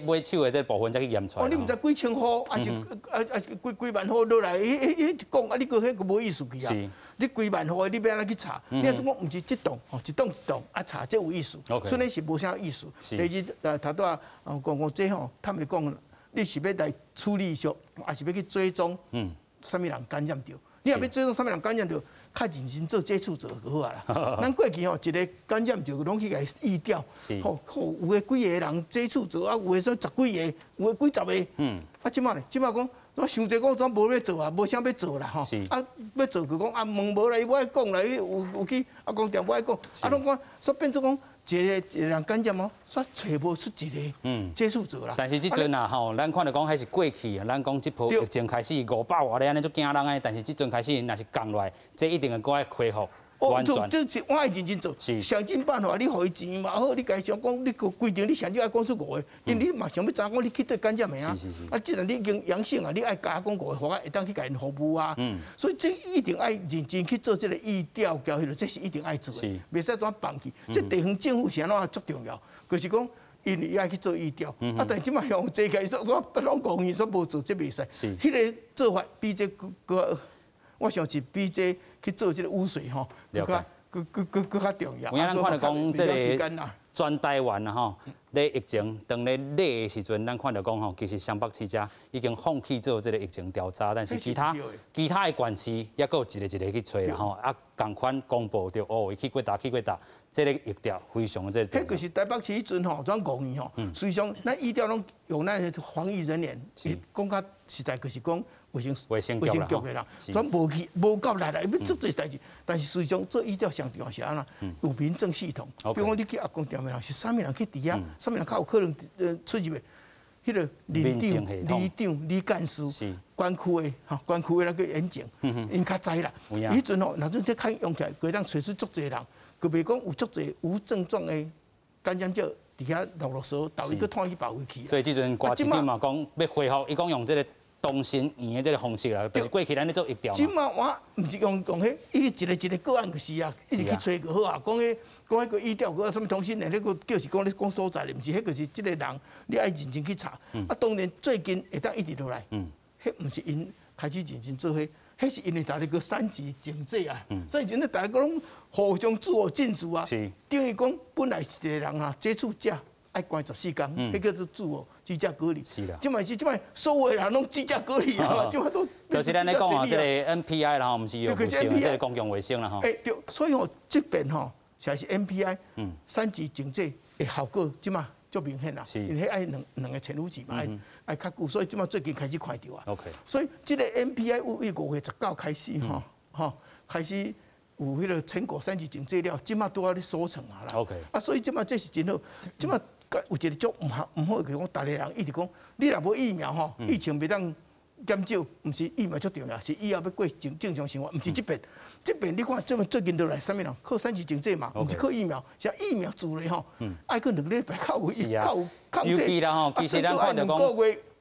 买手的这部分才去验出来。哦，你唔知几千箍，还是几万箍落来，迄一讲啊，你个迄个无意思去啊。你几万块，你要安怎去查？你若讲毋是一栋啊查，这有意思。所以是无啥意思。第二，头拄啊讲这吼，他们讲你是要来处理上，还是要去追踪？啥物人感染着？你若要追踪啥物人感染着，较认真做接触者就好啊啦。咱过去吼，一个感染着拢去甲伊疫调，吼，有诶几个人接触者啊，有诶说10几个，有诶几十个。啊，即摆咧，即摆讲。我想者讲，怎无要做啊？无啥要做啦吼。啊，要做就讲啊，问无来，我爱讲来，有去啊，讲店我爱讲。啊，拢讲，所以变做讲一个人感染哦，煞找无出一个接触者啦。但是即阵啊吼，咱看到讲还是过去啊，咱讲即波疫情开始500外咧，安尼足惊人诶。但是即阵开始，若是降落来，这一定会搁爱恢复。哦，这是我爱认真做，想尽办法，你互伊钱嘛好，你家想讲，你规定你上少爱讲出5个，因为你嘛想要知讲你去对感染的啊。啊，既然你已经阳性啊，你爱加讲5个，或者会当去甲因服务啊。所以这一定爱认真去做这个疫调交迄个，这是一定爱做的，袂使怎放弃。这地方政府是安怎足重要，就是讲。因为伊爱去做疫调，啊，但即摆用这个说，我拢讲伊说无做，这袂使。迄个做法比这个，我想是比这去做这个污水吼，更较重要。有影咱看到讲这个全台湾啊吼，咧疫情当咧累的时阵，咱看到讲吼，其实湘北市遮已经放弃做这个疫情调查，但是其他的县市也佫有一个去找啦吼，啊，共款公布着哦，伊去过达，这个疫调非常的这。迄个是台北市迄阵吼，转5年吼，实际上咱疫调拢用咱防疫人员，讲较实在就是讲卫生局的人，转无去无够力啦，要做这代志。但是实际上做疫调上重要是安怎？有民政系统，比如讲你去阿公店的人是啥物人去抵押，啥物人较有可能出入的，迄个里长、李干事、管区的那个演讲，因较知啦。迄阵吼，若阵这较用起来，可以当找出足侪人。佮袂讲有足侪无症状的感染者伫遐落手，到伊去拖去别位去。所以即阵瓜市长嘛讲要恢复，伊讲用这个同心圆的这个方式啦，就是过去咱咧做疫调嘛。即嘛我毋是用迄，伊一个个案就是啊，一直去找个好啊，讲迄个疫调个什么同心圆，迄个叫是讲咧讲所在咧，毋是迄个是即个人你爱认真去查。啊，当然最近会当一直落来，迄毋是因开始认真做迄。迄是因为大家个3级警戒啊，所以真正大家拢互相自我禁足啊。等于讲本来一个人啊接触者，啊爱关14天，迄叫做自我居家隔离。是啦。即摆所有人拢居家隔离啊，即摆都就是咱咧讲哦，这个 NPI 啦，毋是药物性，这个公共卫生啦吼。对，所以吼这边吼，实在是 NPI 3级警戒的效果，即摆足明显啦。因为爱两个潜伏期嘛，爱较久，所以即摆最近开始看到啊。OK。所以这个 NPI 5月19开始吼，开始。有迄个成果3级警戒了，即马拄啊咧收成啊啦。OK。所以即马这是真好。即马有一个足唔好嘅讲，大家人一直讲，你若无疫苗吼，疫情袂当减少，毋是疫苗足重要，是以后要过正常生活，毋是这边。这边你看，最近都来啥物人靠3级警戒嘛，毋是靠疫苗，是疫苗做咧吼，爱过2个礼拜较有抗体。尤其啦吼，其实咱看到讲。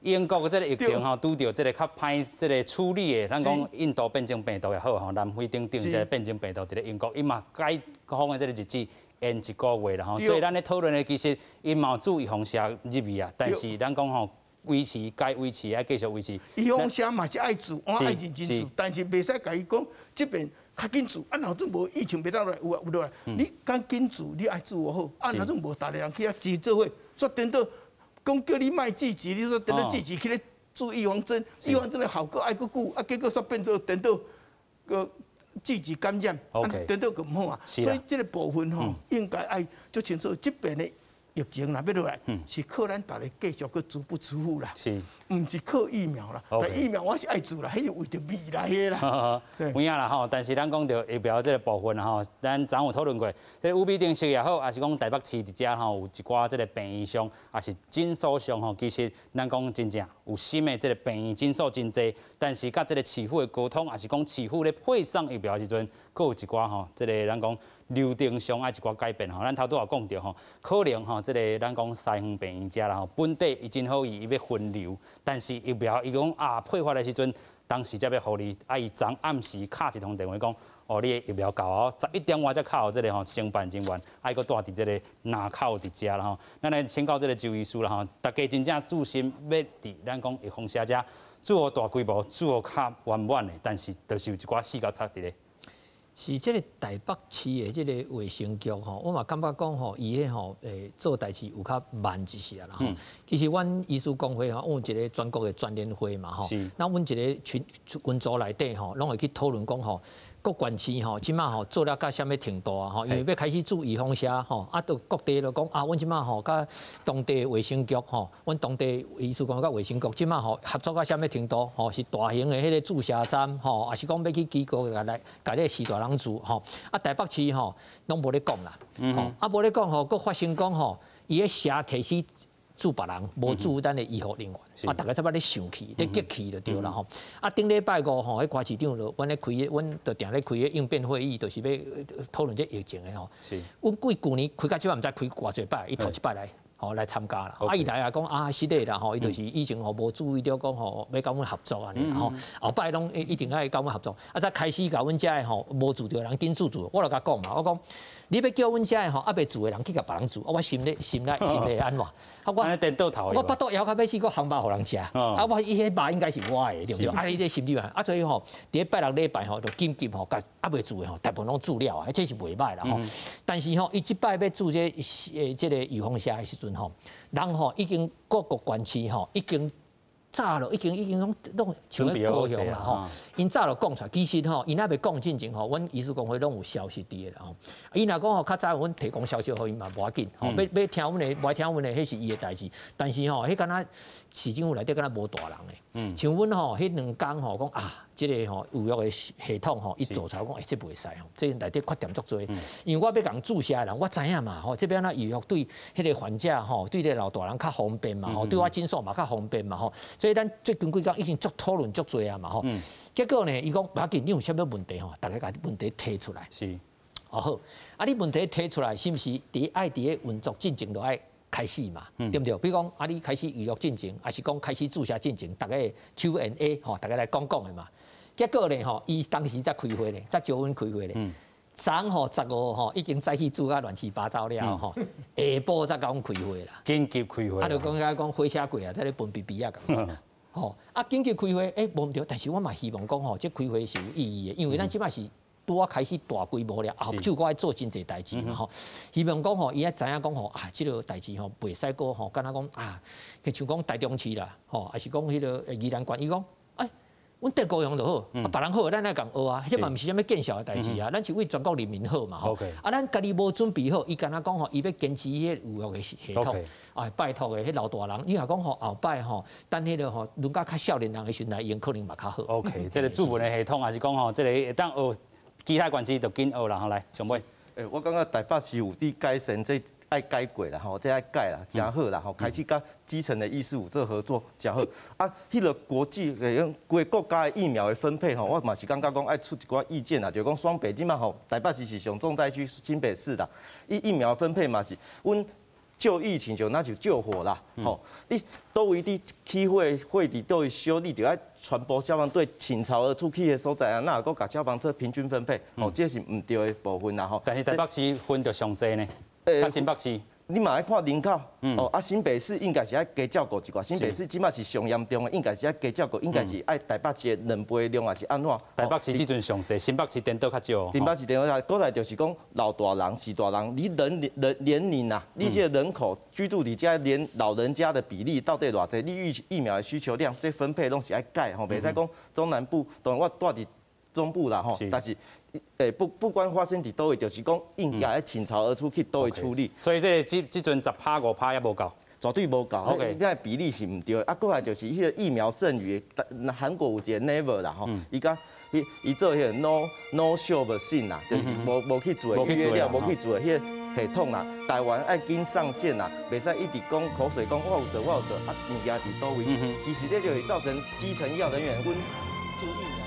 英国的这个疫情吼，拄到这个较歹这个处理的，咱讲印度变种病毒也好吼，南非等这个变种病毒伫咧英国，伊嘛解封的这个日子延1个月啦吼，所以咱咧讨论的其实因嘛有注预防针入去啊，但是咱讲吼维持该维持爱继续维持。预防针嘛是爱做，我爱认真做，但是袂使甲伊讲这边较紧做，啊，若种无疫情袂当来有落来，你赶紧做，你爱做好，啊，若种无大家人去啊集做伙，说等到。讲叫你卖积极，你说等到积极去咧做预防针，预防针的效果爱个久，啊，结果煞变做等到个积极感染，等到个唔好啊。所以这个部分吼，应该爱做清楚，这边的疫情若要落来，是靠咱大家继续去逐步支付啦，是，唔是靠疫苗啦。但疫苗我是爱做啦，迄是为着未来的啦。有影啦吼，但是咱讲到疫苗这个部分吼，咱昨有讨论过，这个有必定性也好，还是讲台北市伫遮吼有一寡这个病院上，还是诊所上吼，其实咱讲真正有新的这个病院诊所真济，但是甲这个市府的沟通，还是讲市府咧配送疫苗的时阵，佫有一寡吼，这个咱讲。流程上爱一寡改变吼，咱头拄也讲到吼，可能吼，这个咱讲西方病院遮啦吼，本地伊真好伊要分流，但是疫苗伊讲配发的时阵，当时才要互你，伊昨暗时敲一通电话讲，哦，你的疫苗到哦，11点外才敲这个吼承办人员，爱搁住伫这个南口伫遮啦吼，咱来请教这个周医师啦吼，大家真正注心要伫咱讲预防遮做大规模，做较圆满的，但是就是有一寡死角插伫咧。是这个台北市的这个卫生局吼，我嘛感觉讲吼，伊迄吼做代志有较慢一些啦吼。其实阮医师公会吼，阮有一个全国的专联会嘛吼，那阮一个群组内底吼，拢会去讨论讲吼。各县市吼，即马吼做了到什么程度啊？吼，因为要开始做预防针吼，啊，到各地就讲啊，阮即马吼，甲当地卫生局吼，阮当地医师讲甲卫生局即马吼合作到什么程度？吼，是大型的迄个注射站吼，还是讲要去机构来甲咧四大人做吼？啊，台北市吼拢无咧讲啦，吼，啊无咧讲吼，佫发生讲吼，伊个社提起。助别人，无助咱的医护人员，啊，大家才把咧想起，咧激气就对啦吼。啊，顶礼拜五吼，迄花市长就阮咧开，阮就定咧开个应变会议，就是要讨论这疫情的吼。是。阮去年开到即摆，毋知开偌济摆，伊头一摆来，吼来参加啦。啊，伊来啊讲啊，是的啦吼，伊就是以前吼无注意到讲吼，要甲阮合作安尼吼，后摆拢一定爱甲阮合作。啊，再开始甲阮遮的吼无做着人紧做，我就甲讲嘛，我讲。你要叫阮遮的吼，啊袂做的人去甲别人做，我心里安怎？啊我颠倒头，我巴肚枵到要死，我烘肉互人食，啊我伊迄肉应该是我的，对不对？啊你这心里嘛，啊所以吼，伫咧拜六礼拜吼，就紧急吼，甲袂做的吼，大部分拢做了啊，这是袂歹啦吼。但是吼，伊即摆要做这个预防针的时阵吼，人吼已经各个县市吼已经。早了已经拢像咧高雄啦吼，因早就讲出来，其实吼，因那袂讲进前吼，阮医师公会拢有消息伫啦吼。伊若讲吼较早，阮提供消息互因嘛无要紧，吼，要听阮的，无爱听阮的，迄是伊的代志。但是吼，迄敢若市政府内底敢若无大人的，像阮吼，迄2工吼讲啊，即个吼预约的系统吼，伊做出来讲，这袂使吼，这内底缺点足多。因为我要共注射的人，我知影嘛吼，这边那预约对迄个患者吼，对个老大人较方便嘛吼，对我诊所嘛较方便嘛吼。所以咱最近几工已经足讨论足多啊嘛吼，结果呢，伊讲不要紧，你有啥物问题吼，大家把问题提出来。是，哦好，啊你问题提出来，是毋是伫爱伫个运作进程就爱开始嘛？对不对？比如讲啊，你开始预约进程，还是讲开始注射进程，大家 Q&A 吼，大家来讲的嘛。结果呢吼，伊当时才开会咧，才招阮开会咧。昨吼15号已经早起煮甲乱七八糟了吼，下晡才甲阮开会啦。紧急开会。啊，就讲火车过啊，在咧分 BB 啊咁。吼，啊，紧急开会，无毋对，但是我嘛希望讲吼，这开会是有意义的，因为咱即摆是拄啊开始大规模了，后就我爱做真侪代志嘛吼。希望讲吼，伊爱知影讲吼啊，即个代志吼袂使过吼，敢若讲啊，像讲台中市啦，吼，还是讲迄个宜兰县，伊讲，哎，阮德高雄就好，啊，别人好，咱来共学啊，迄嘛毋是啥物见效的代志啊，咱是为全国人民好嘛吼。啊，咱家己无准备好，伊敢若讲吼，伊要坚持迄有育的系统，啊，拜托的迄老大人，你若讲吼后摆吼，等迄个吼，人家较少年人的时阵来用，可能嘛较好。OK， 这个注文的系统，还是讲吼，这个会当学其他县市就紧学啦，吼来上尾。我感觉台北市有伫改善这爱改过啦，吼，这爱改啦，真好啦，吼，开始甲基层的医师有做合作，真好。啊，迄个国际规个国家的疫苗的分配吼，我嘛是感觉讲爱出一寡意见啦，就讲双北即嘛吼，台北市是上重灾区，新北市啦，疫苗分配嘛是阮。救疫情就那就救火啦，吼！你倒位伫起火伫倒位烧，你就要传播消防队倾巢而出去的所在啊，那个甲消防车平均分配，吼，这是唔对的部分啦，吼。但是台北市分着上济呢，甲新北市。你嘛爱看人口，哦，啊新北市应该是爱加照顾一寡，新北市即马是上严重的，应该是爱加照顾，应该是爱台北市的2倍量，还是安怎？台北市即阵上济，新北市颠倒较少。新北市颠倒，过来就是讲老大人、是大人，你年龄啊，你这人口居住伫遮连老人家的比例到底偌济？你疫苗的需求量，这分配拢是爱改吼，袂使讲中南部，当然我住伫中部啦吼，但是。不管发生伫倒位，就是讲应该要倾巢而出去倒位处理。所以即阵10%、5%也无够，绝对无够。OK， 这比例是唔对。啊，过来就是迄个疫苗剩余，韩国有一个 Never 啦吼，伊讲伊做迄个 No Show vaccine 啦，就是无去做预约了，无去做迄个系统啦。台湾爱紧上线啦，袂使一直讲口水讲我有做，啊物件伫倒位。其实这就会造成基层医疗人员阮注意。